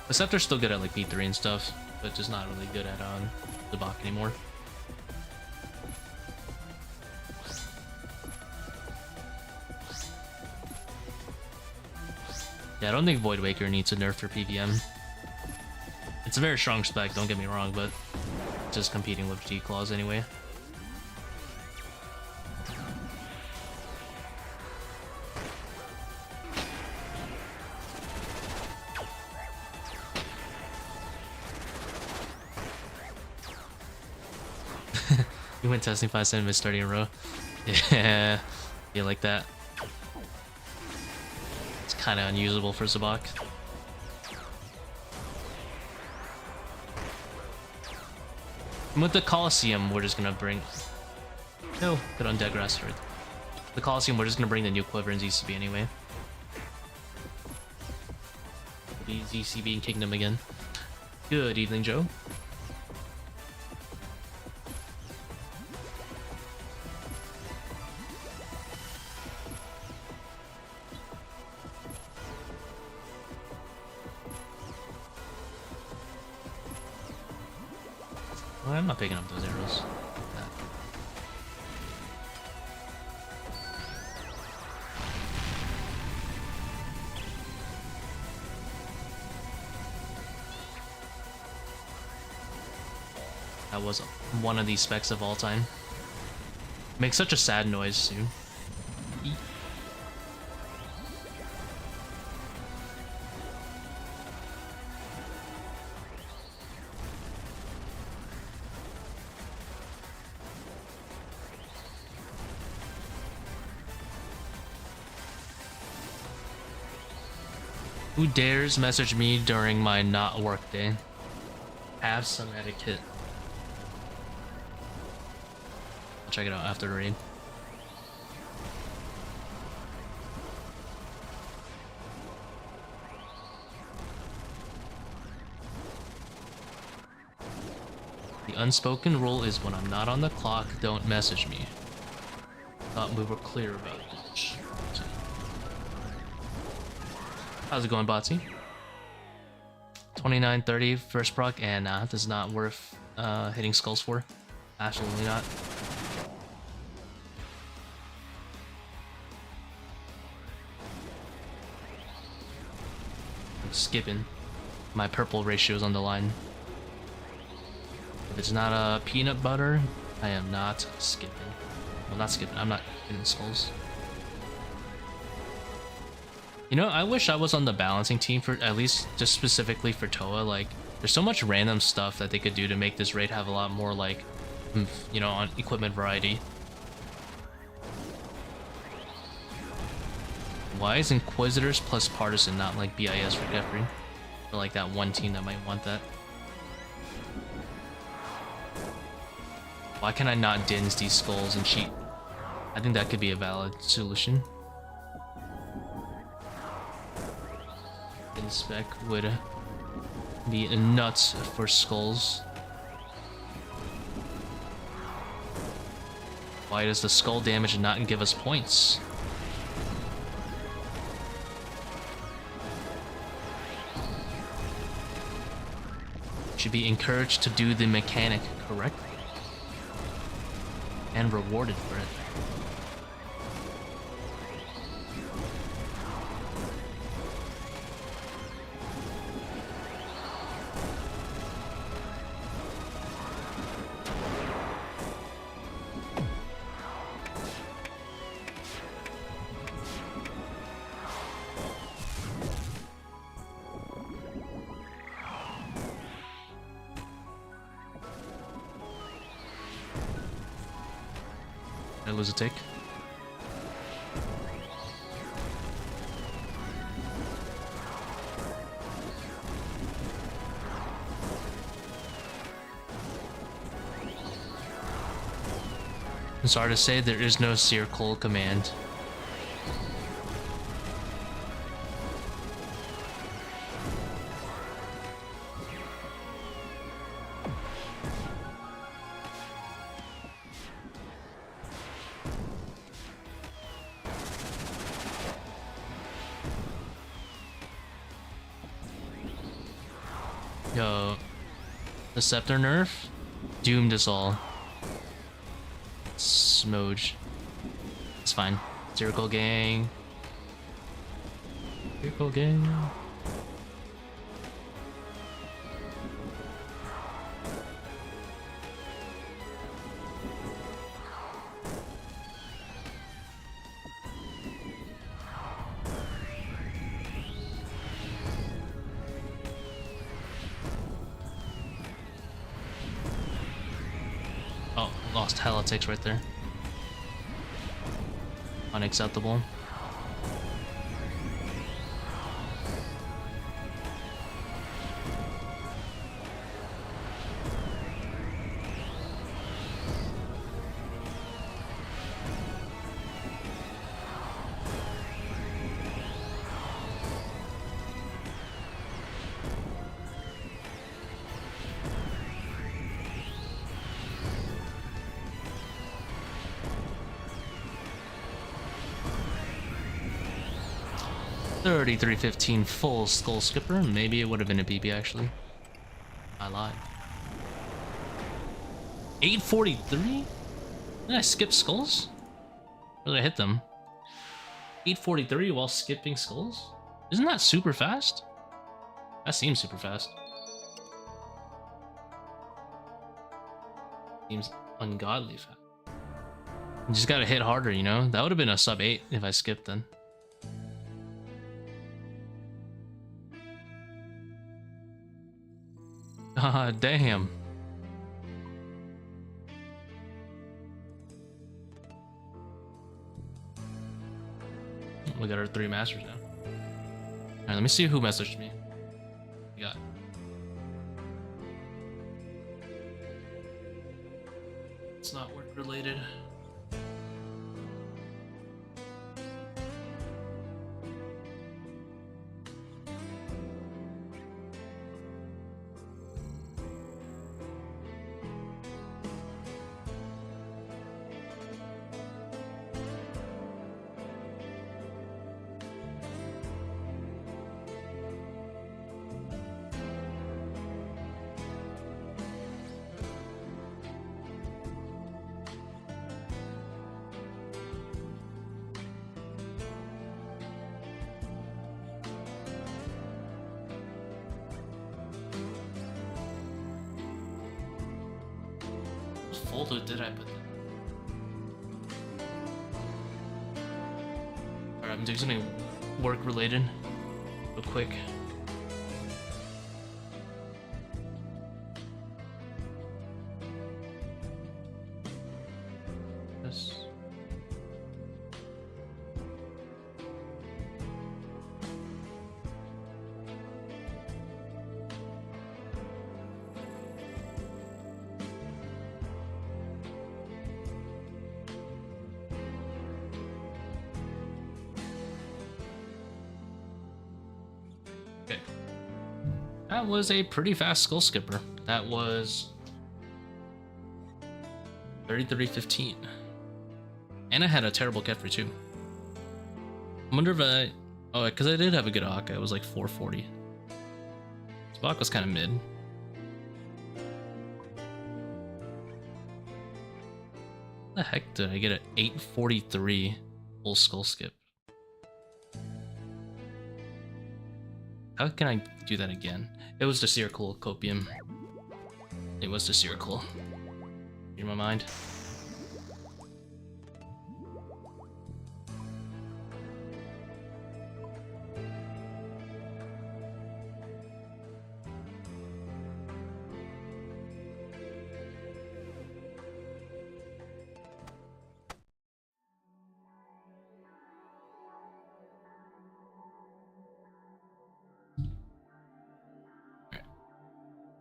S1: The Scepter's still good at like P3 and stuff, but just not really good at Zebak anymore. Yeah, I don't think Void Waker needs a nerf for PVM. It's a very strong spec, don't get me wrong, but just competing with G-Claws anyway. You went testing 5-7 mid starting in a row. Yeah, you like that. It's kind of unusable for Zebak. And with the Colosseum, we're just gonna bring... No, good on dead grass right. The Colosseum, we're just gonna bring the new Quiver in ZCB anyway. It'll be ZCB and Kingdom again. Good evening, Joe. Well, I'm not picking up those arrows. That was one of these specs of all time. Makes such a sad noise too. Who dares message me during my not work day? Have some etiquette. I'll check it out after the raid. The unspoken rule is when I'm not on the clock, don't message me. Thought we were clear about it. How's it going, Botsy? 2930 first proc, and this is not worth hitting skulls for. Absolutely not. I'm skipping. My purple ratio's on the line. If it's not a peanut butter, I am not skipping. Well, not skipping. I'm not hitting skulls. You know, I wish I was on the balancing team for at least just specifically for ToA. Like, there's so much random stuff that they could do to make this raid have a lot more like, you know, on equipment variety. Why is Inquisitors plus Partisan not like BIS for Kephri? Or like that one team that might want that. Why can I not dins these skulls and cheat? I think that could be a valid solution. Spec would be nuts for skulls. Why does the skull damage not give us points? Should be encouraged to do the mechanic correctly and rewarded for it. I lose a tick. I'm sorry to say, there is no seercull command. Yo, the sceptre nerf doomed us all. Smooge. It's fine. Seercull gang. Seercull gang. Oh, lost hella ticks right there. Unacceptable. $33.15 full skull skipper. Maybe it would have been a BB actually. I lied. 843? Did I skip skulls? Or did I hit them? 843 while skipping skulls? Isn't that super fast? That seems super fast. Seems ungodly fast. You just gotta hit harder, you know? That would have been a sub 8 if I skipped then. Damn. We got our 3 masters now. Alright, let me see who messaged me. We got. It's not work related. Folder did I put that? Alright, I'm doing something work related real quick. Yes. That was a pretty fast skull skipper. That was 33.15. And I had a terrible Kephri too. I wonder if I... Oh, because I did have a good Akka. It was like 440. Zebak was kind of mid. How the heck did I get an 843 full skull skip? How can I do that again? It was the seercull copium. It was the seercull. In my mind.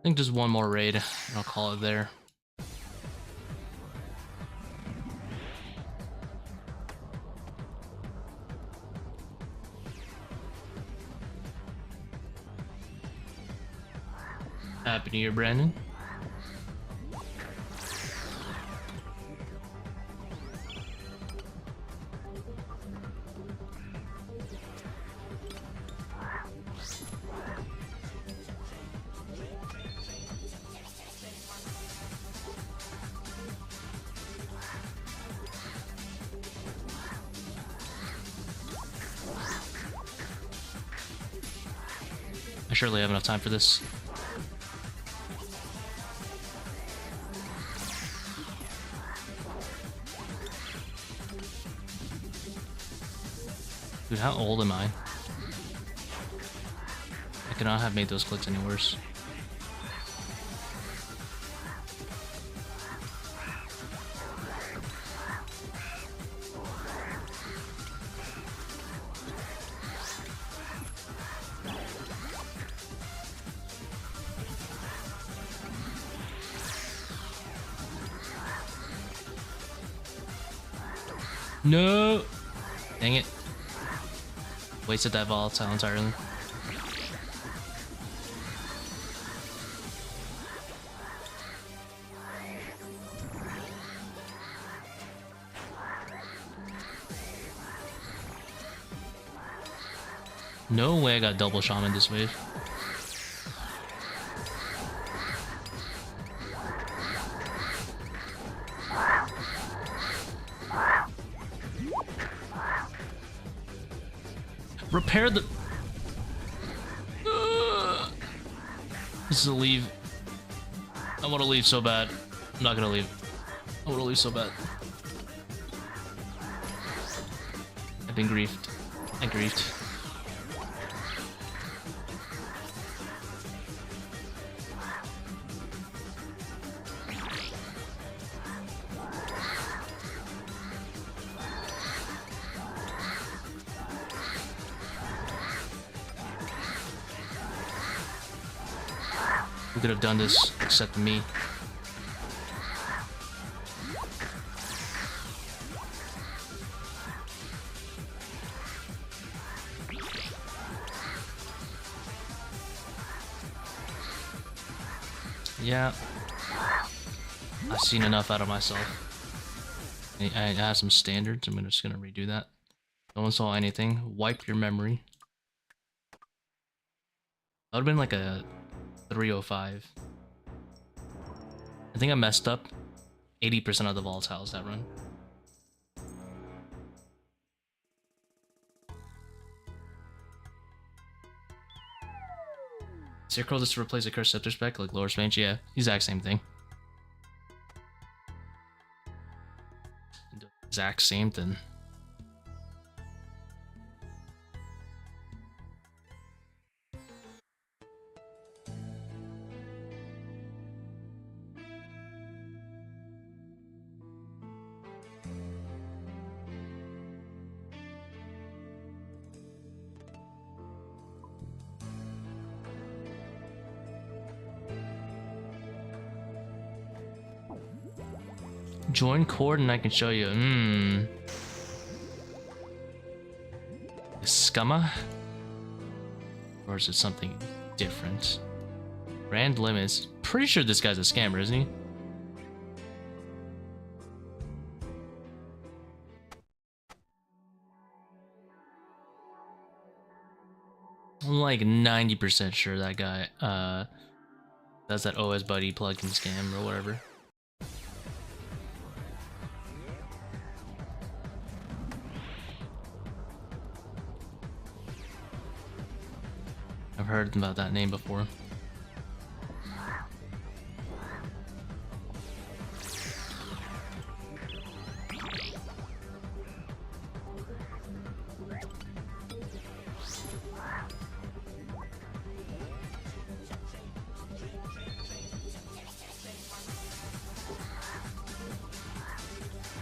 S1: I think just one more raid, and I'll call it there. Happy New Year, Brandon. I surely have enough time for this. Dude, how old am I? I could not have made those clicks any worse. No! Dang it. Wasted that volatile entirely. No way I got double shaman this wave. Repair the... This is a leave. I want to leave so bad. I'm not gonna leave. I want to leave so bad. I've been griefed. I griefed. Who could have done this except me? Yeah, I've seen enough out of myself. I have some standards. I'm just gonna redo that. No one saw anything. Wipe your memory. That would've been like a 305. I think I messed up 80% of the volatiles that run. Seercull just to replace accursed sceptre spec like lower range. Yeah, exact same thing. Exact same thing. Join Cord and I can show you. Scumma? Or is it something different? Brand limits. Pretty sure this guy's a scammer, isn't he? I'm like 90% sure that guy does that OS buddy plugin scam or whatever. I've heard about that name before.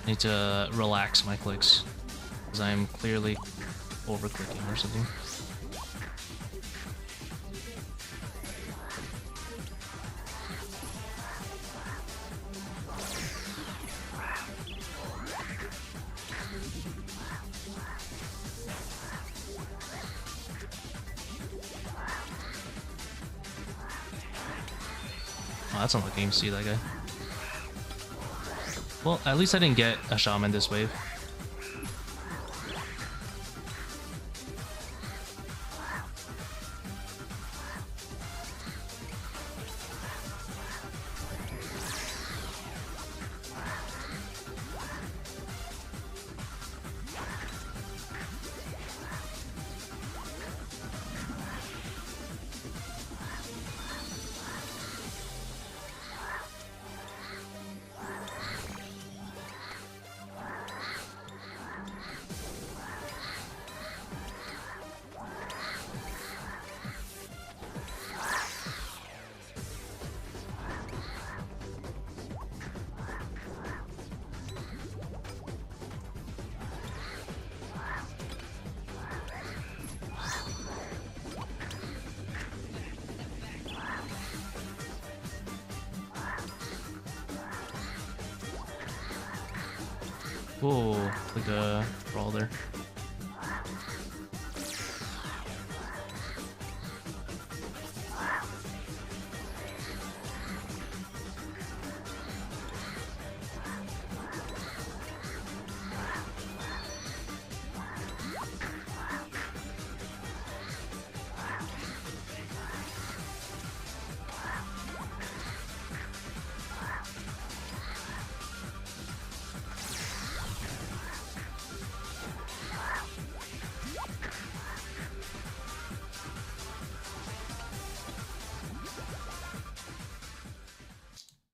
S1: I need to relax my clicks because I am clearly over clicking or something. Oh, that's unlucky. You can see that guy. Well, at least I didn't get a shaman this wave. Whoa, like a brawl there.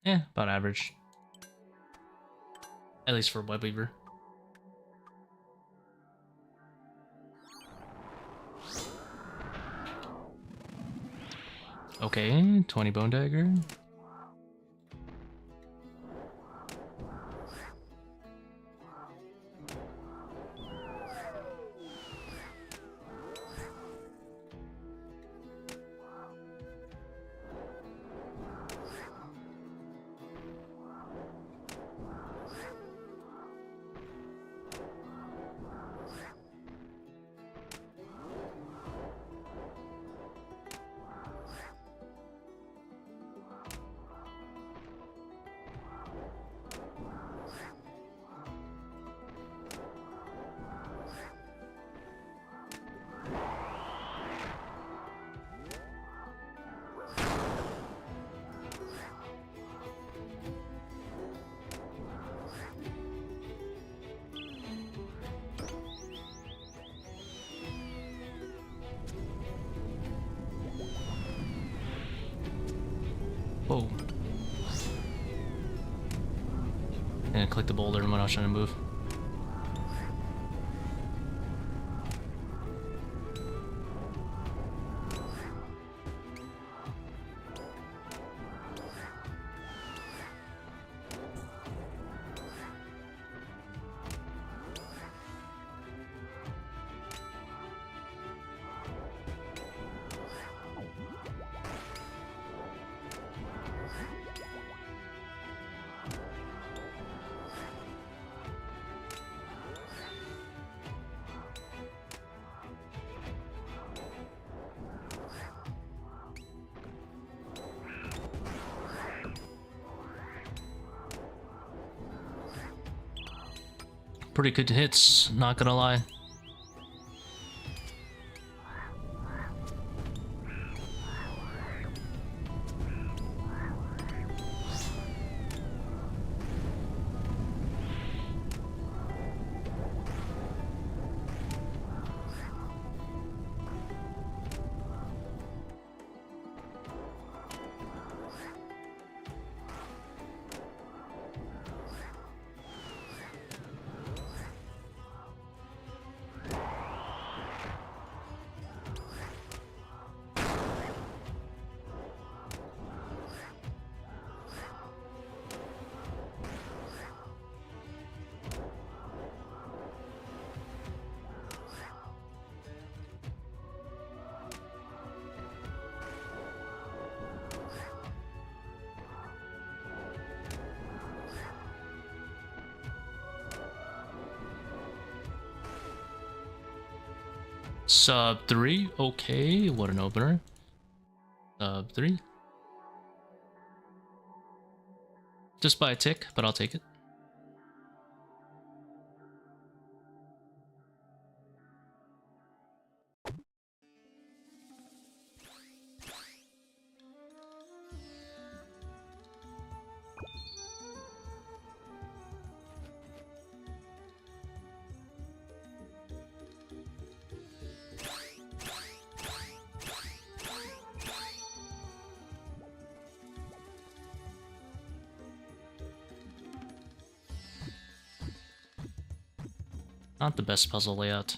S1: Yeah, about average. At least for webweaver. Okay, 20 bone dagger. Whoa. And click the boulder when I was trying to move. Pretty good hits, not gonna lie. Sub 3, okay, what an opener. Sub 3. Just by a tick, but I'll take it. Not the best puzzle layout.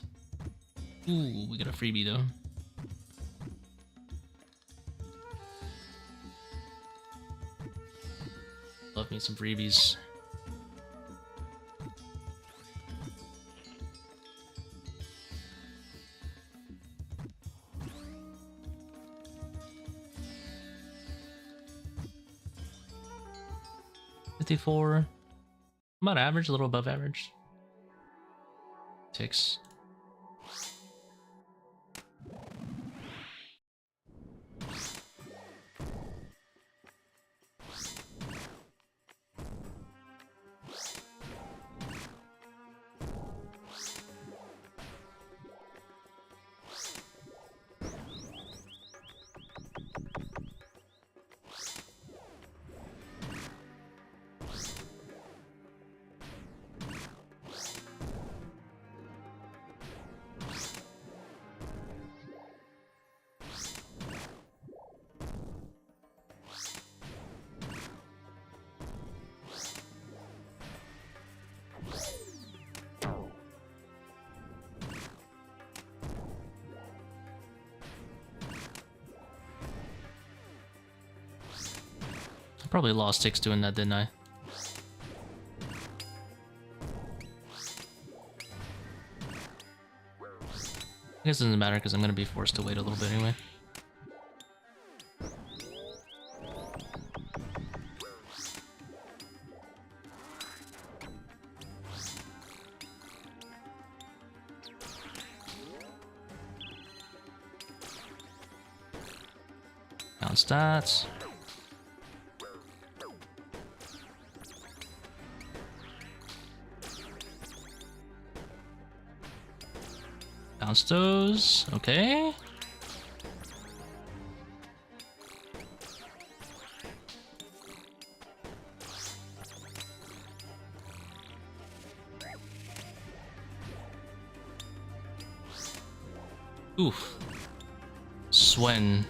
S1: Ooh, we got a freebie though. Love me some freebies. $54. About average, a little above average. Ticks. I probably lost 6 doing that, didn't I? I guess it doesn't matter because I'm going to be forced to wait a little bit anyway. Down stats. Bounce those, okay. Oof. Swen.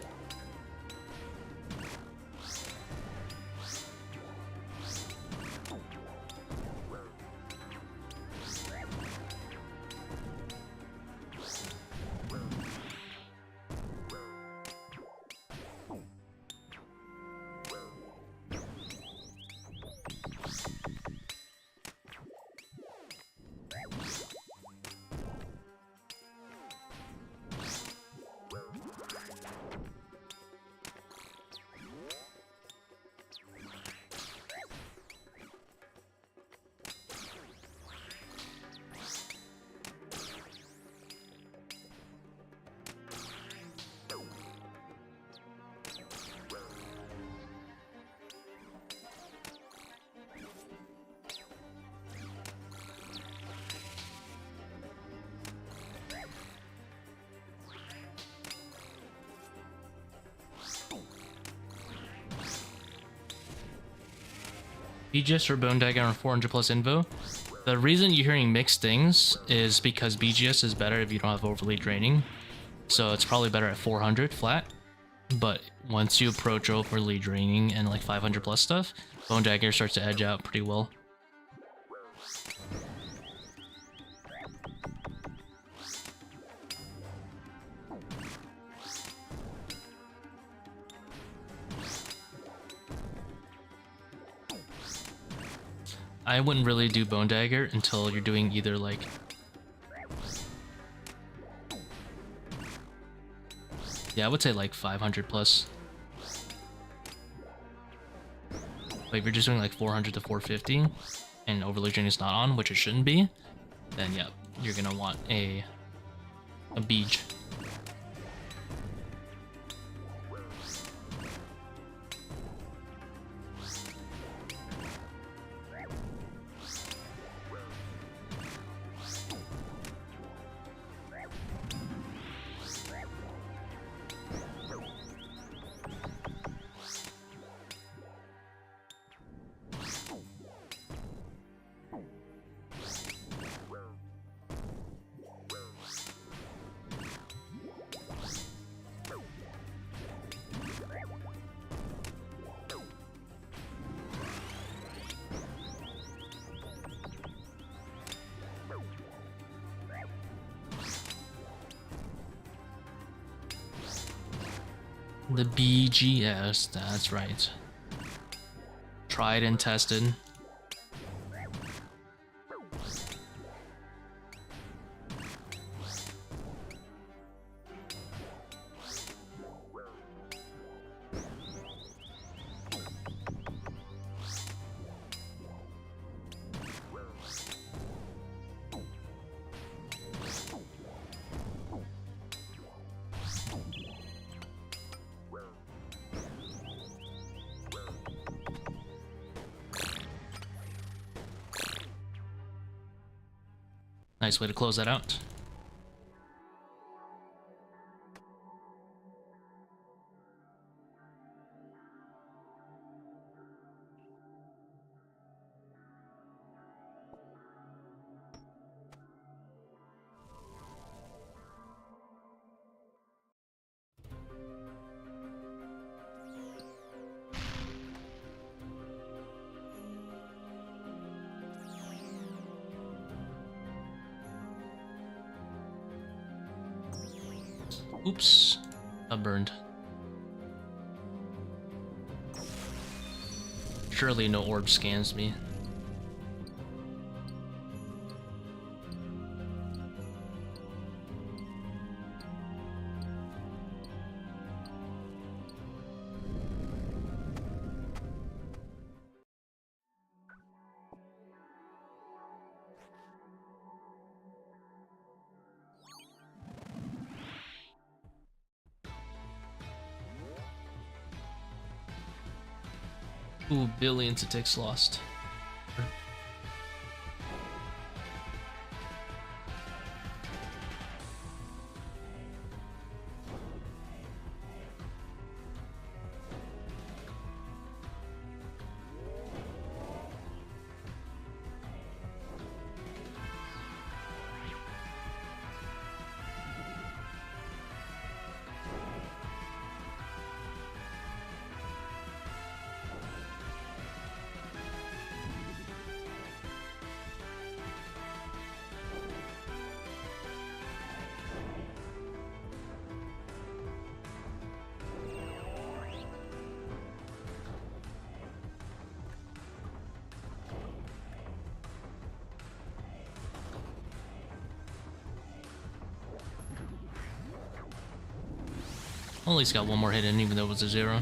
S1: BGS or Bone Dagger on 400 plus invo. The reason you're hearing mixed things is because BGS is better if you don't have overly draining. So it's probably better at 400 flat. But once you approach overly draining and like 500 plus stuff, Bone Dagger starts to edge out pretty well. I wouldn't really do Bone Dagger until you're doing either like... Yeah, I would say like 500 plus. But if you're just doing like 400 to 450 and overlay drain is not on, which it shouldn't be, then yeah, you're gonna want a beach. The BGS, that's right. Tried and tested. Nice way to close that out. Oops, I burned. Surely no orb scans me. Ooh, billions of ticks lost. Well, at least got one more hit in, even though it was a 0.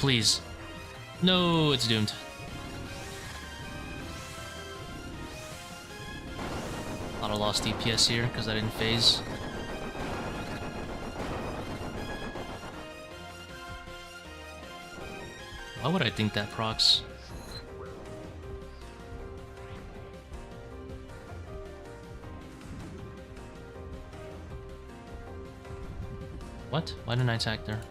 S1: Please. No, it's doomed. A lot of lost DPS here because I didn't phase. Why would I think that procs? What? Why didn't I attack there?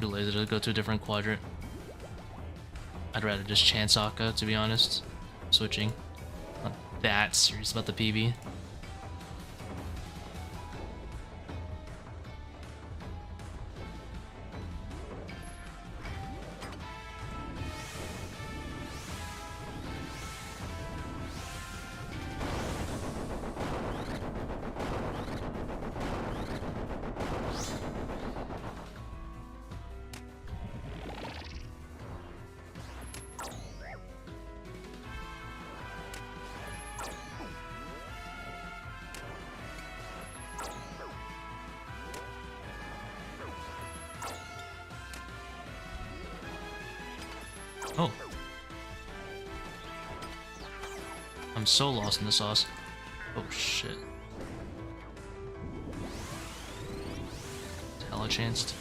S1: Too lazy to go to a different quadrant. I'd rather just chance Akka, to be honest. Switching. Not that serious about the PB. I'm so lost in the sauce. Oh shit. Hella chanced.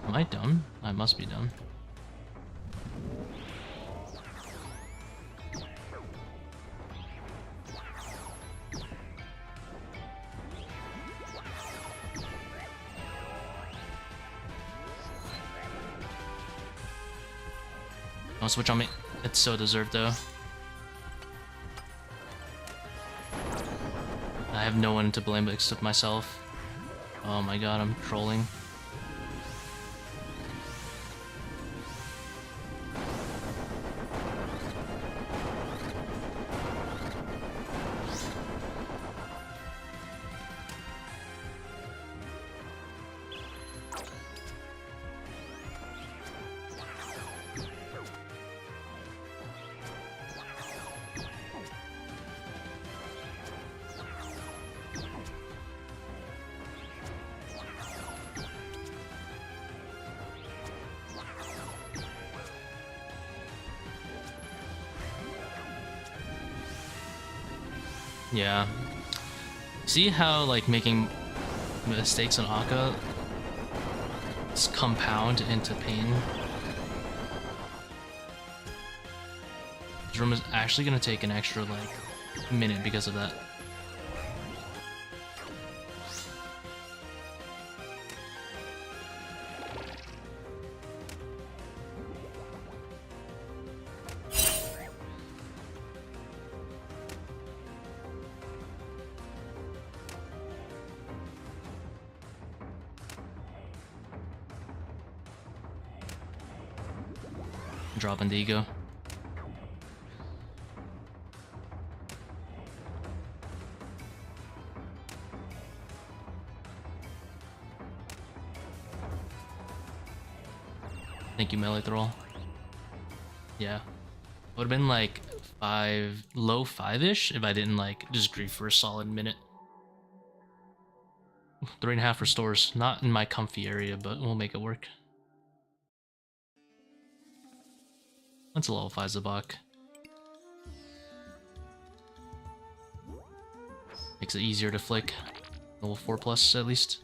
S1: Am I dumb? I must be dumb. Don't switch on me. It's so deserved though. I have no one to blame except myself. Oh my god, I'm trolling. Yeah. See how like making mistakes on Akka compound into pain? This room is actually gonna take an extra like minute because of that. Dropping the ego. Thank you, melee throw. Yeah. Would have been like low 5-ish if I didn't like just grief for a solid minute. 3.5 restores. Not in my comfy area, but we'll make it work. That's a level 5 Zebak. Makes it easier to flick. Level 4+ at least.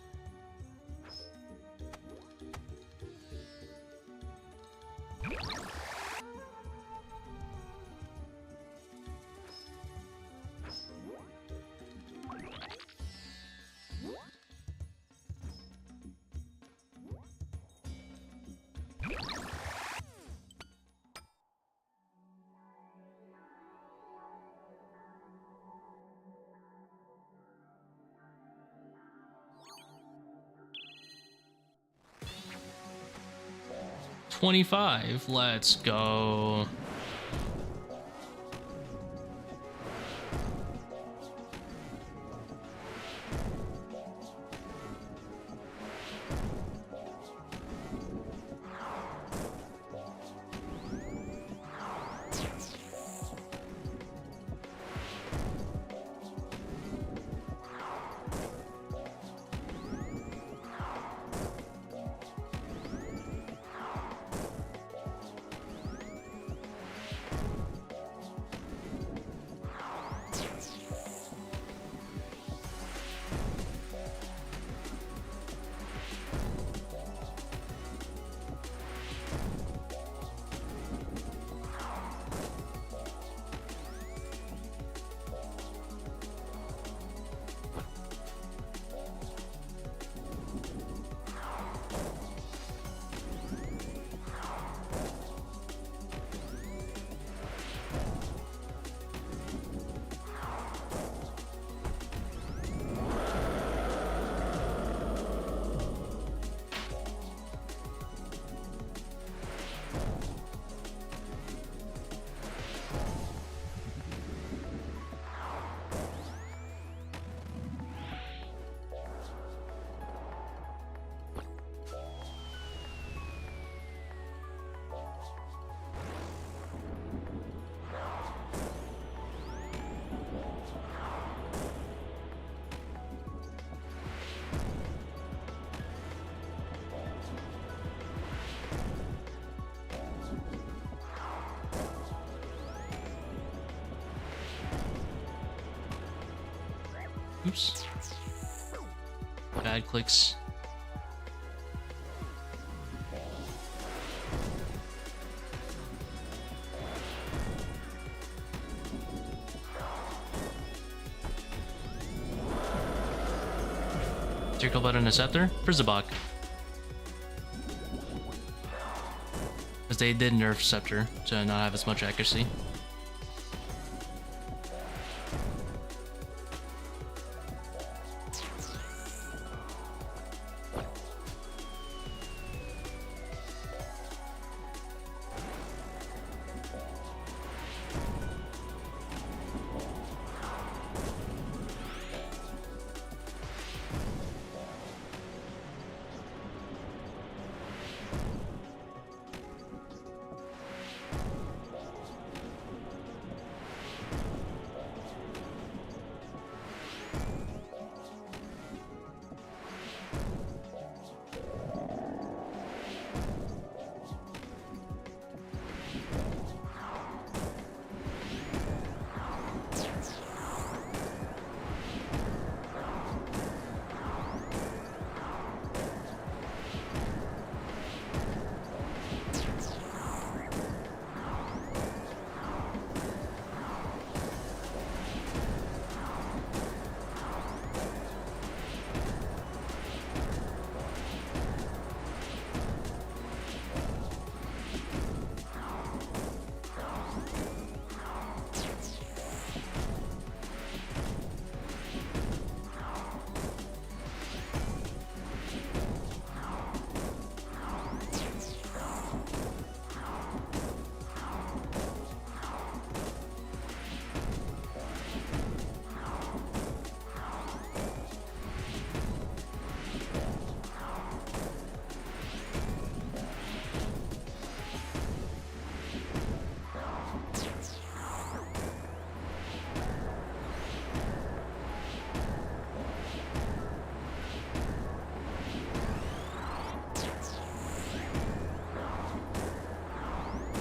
S1: $25. Let's go. Oops. Bad clicks. Seercull button and sceptre for Zebak. Because they did nerf sceptre to not have as much accuracy.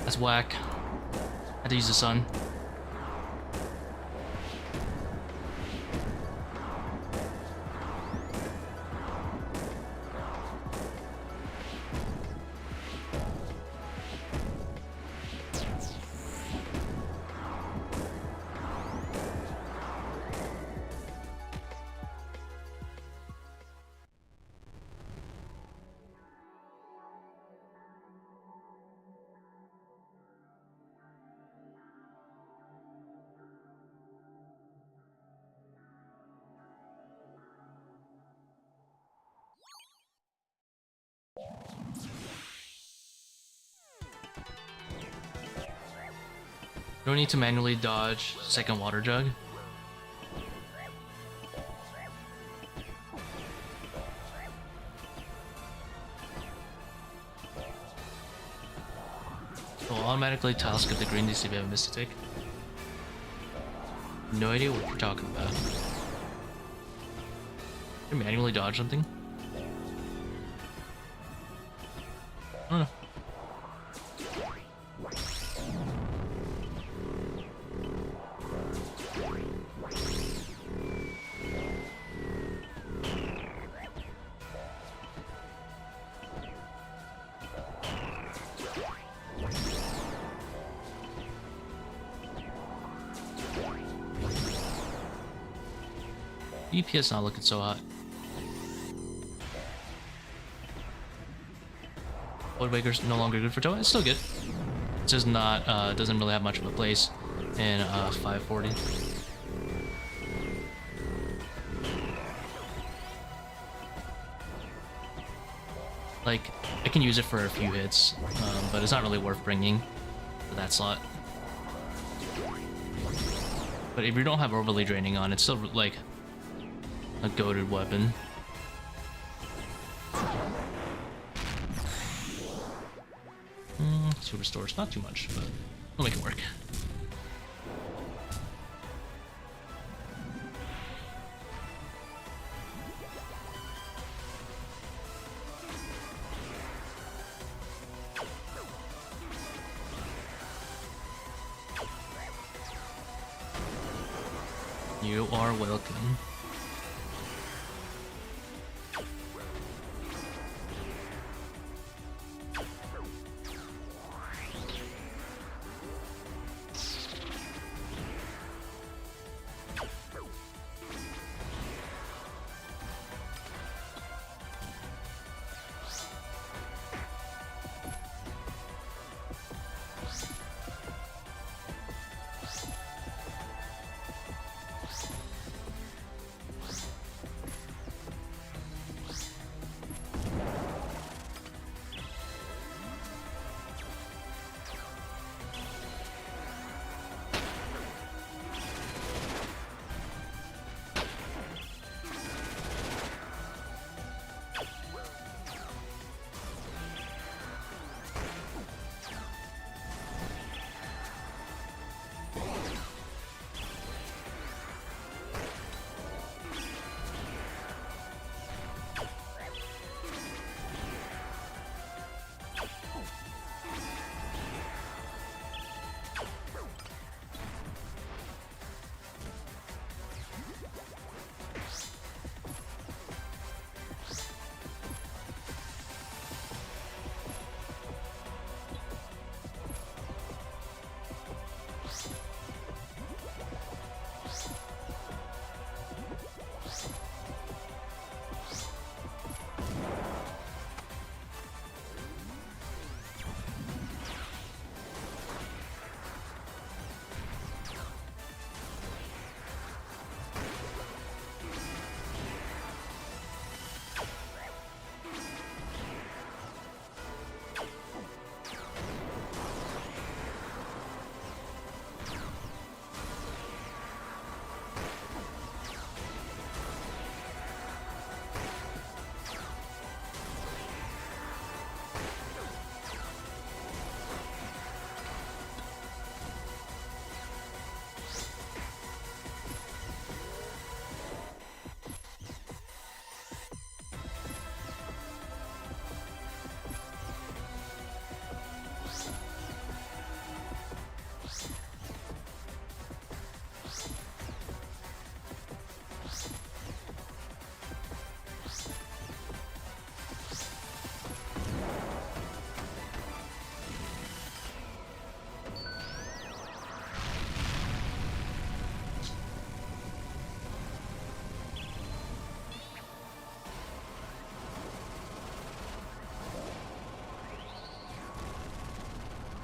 S1: That's whack. Had to use the sun. Don't need to manually dodge second water jug. Will automatically tile skip the green to see if we have a mystic. No idea what you're talking about. Can you manually dodge something? I don't know. EPS not looking so hot. Woodwaker's no longer good for ToA. It's still good. It's just not, doesn't really have much of a place in 540. Like, I can use it for a few hits, but it's not really worth bringing for that slot. But if you don't have overly draining on, it's still like a goated weapon. Super stores, not too much, but we'll make it work. You are welcome.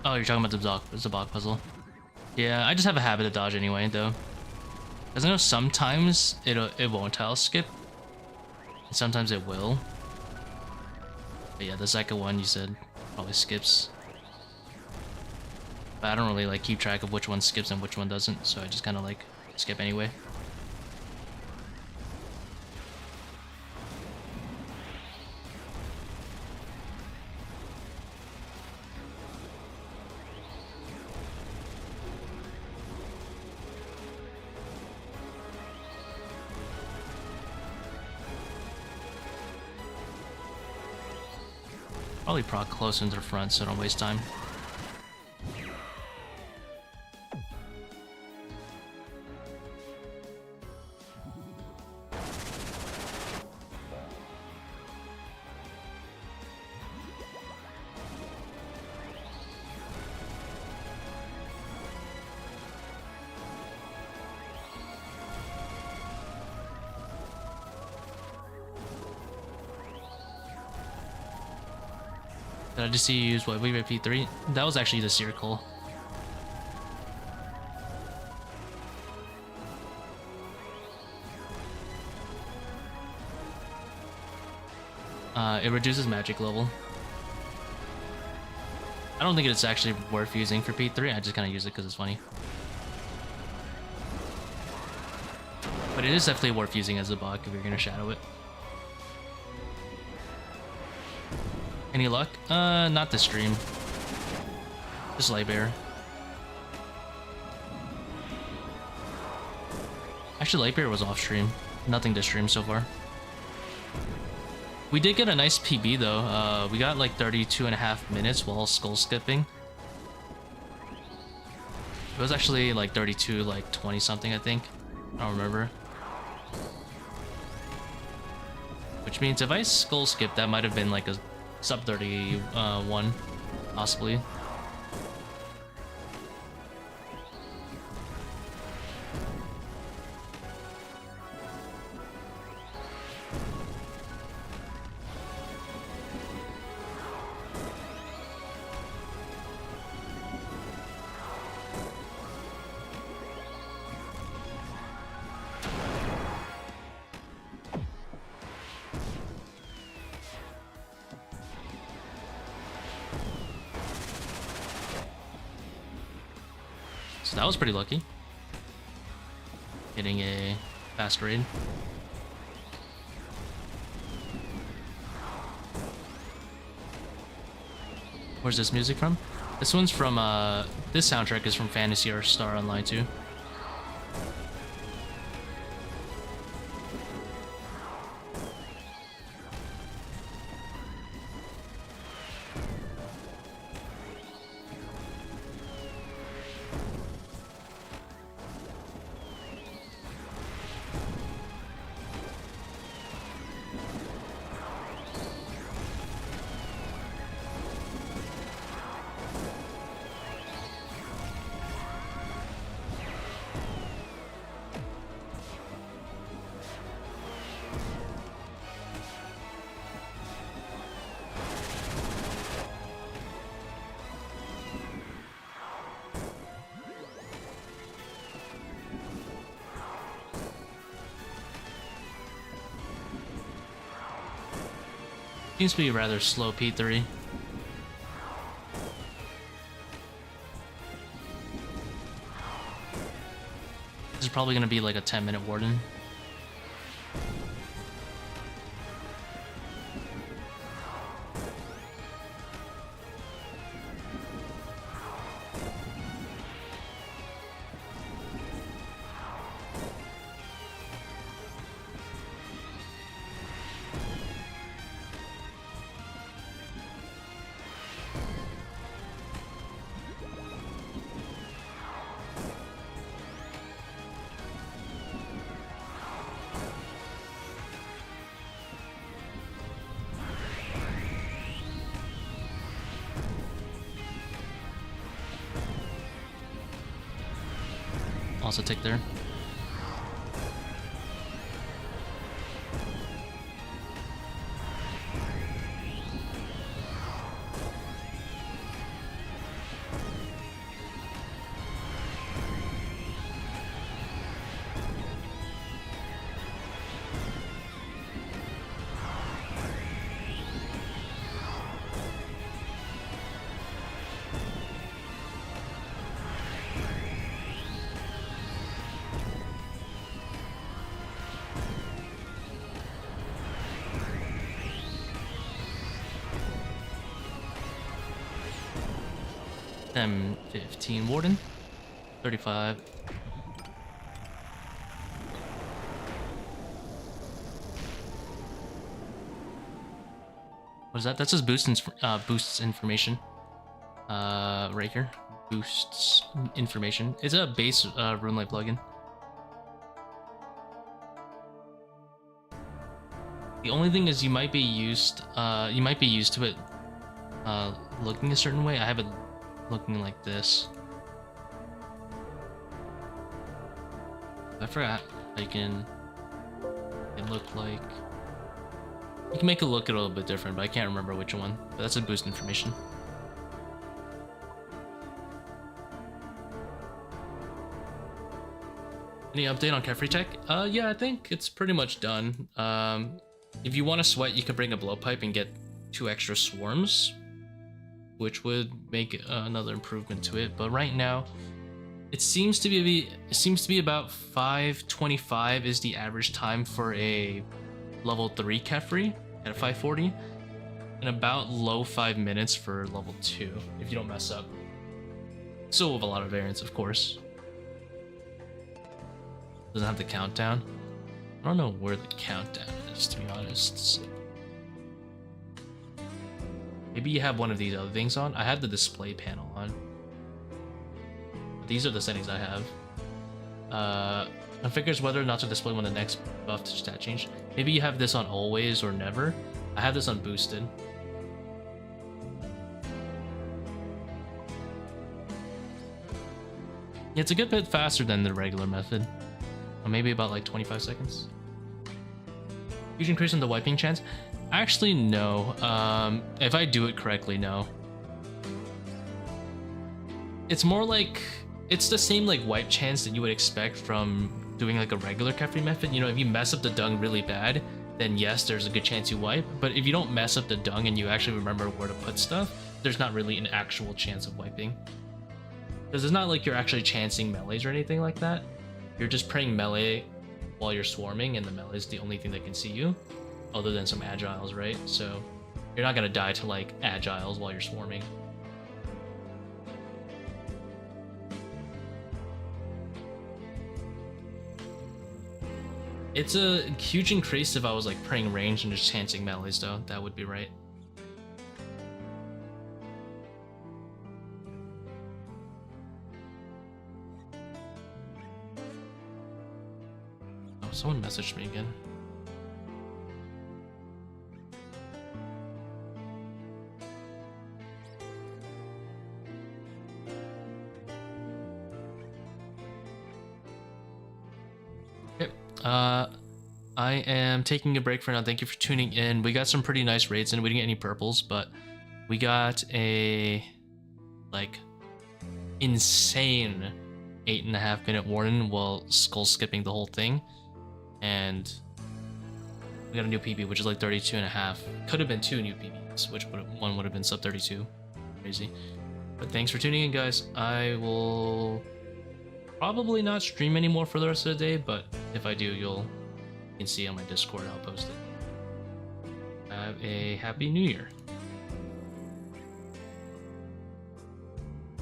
S1: Oh, you're talking about the Zebak puzzle. Yeah, I just have a habit of dodge anyway, though. Because I know sometimes it won't tile skip, and sometimes it will. But yeah, the second one you said probably skips. But I don't really like keep track of which one skips and which one doesn't, so I just kind of like skip anyway. Probably proc close into the front so don't waste time. Did I just see you use webweaver P3? That was actually the seercull. It reduces magic level. I don't think it's actually worth using for P3, I just kind of use it because it's funny. But it is definitely worth using as a bug if you're going to shadow it. Any luck? Not this stream. Just light bear. Actually, light bear was off stream. Nothing this stream so far. We did get a nice PB though. We got like 32.5 minutes while skull skipping. It was actually like 32, like 20 something, I think. I don't remember. Which means if I skull skip, that might have been like a sub 31, possibly. So that was pretty lucky. Getting a fast raid. Where's this music from? This one's from, this soundtrack is from Fantasy or Star Online too. Seems to be a rather slow P3. This is probably going to be like a 10-minute warden. Also tick there. M15 Warden. 35. What is that? That's just boosts information. Right here. Boosts information. It's a base RuneLite plugin. The only thing is you might be used to it looking a certain way. I have it looking like this. I forgot how you can it look like. You can make it look a little bit different, but I can't remember which one. But that's a boost information. Any update on Kephri tech? Yeah, I think it's pretty much done. If you want to sweat, you could bring a blowpipe and get 2 extra swarms, which would make another improvement to it. But right now, it seems to be about 5:25 is the average time for a level 3 Kephri at 540, and about low 5 minutes for level 2 if you don't mess up. Still with a lot of variance, of course. Doesn't have the countdown. I don't know where the countdown is, to be honest. Maybe you have one of these other things on. I have the display panel on. These are the settings I have. Configures whether or not to display when the next buff to stat change. Maybe you have this on always or never. I have this on boosted. Yeah, it's a good bit faster than the regular method. Maybe about like 25 seconds. Huge increase in the wiping chance? Actually, no. If I do it correctly, no. It's more like, it's the same like wipe chance that you would expect from doing like a regular Kephri method. You know, if you mess up the dung really bad, then yes, there's a good chance you wipe. But if you don't mess up the dung and you actually remember where to put stuff, there's not really an actual chance of wiping. Because it's not like you're actually chancing melees or anything like that. You're just praying melee while you're swarming, and the melee is the only thing that can see you, other than some agiles, right? So you're not gonna die to like agiles while you're swarming. It's a huge increase if I was like praying range and just chancing melees though. That would be right. Oh, someone messaged me again. I am taking a break for now. Thank you for tuning in. We got some pretty nice raids in. We didn't get any purples, but we got a like insane 8.5 minute warning while skull skipping the whole thing, and we got a new PB which is like 32.5. Could have been 2 new PBs, which one would have been sub 32. Crazy. But thanks for tuning in, guys. I will probably not stream anymore for the rest of the day, but if I do, you can see on my Discord. I'll post it. Have a happy new year.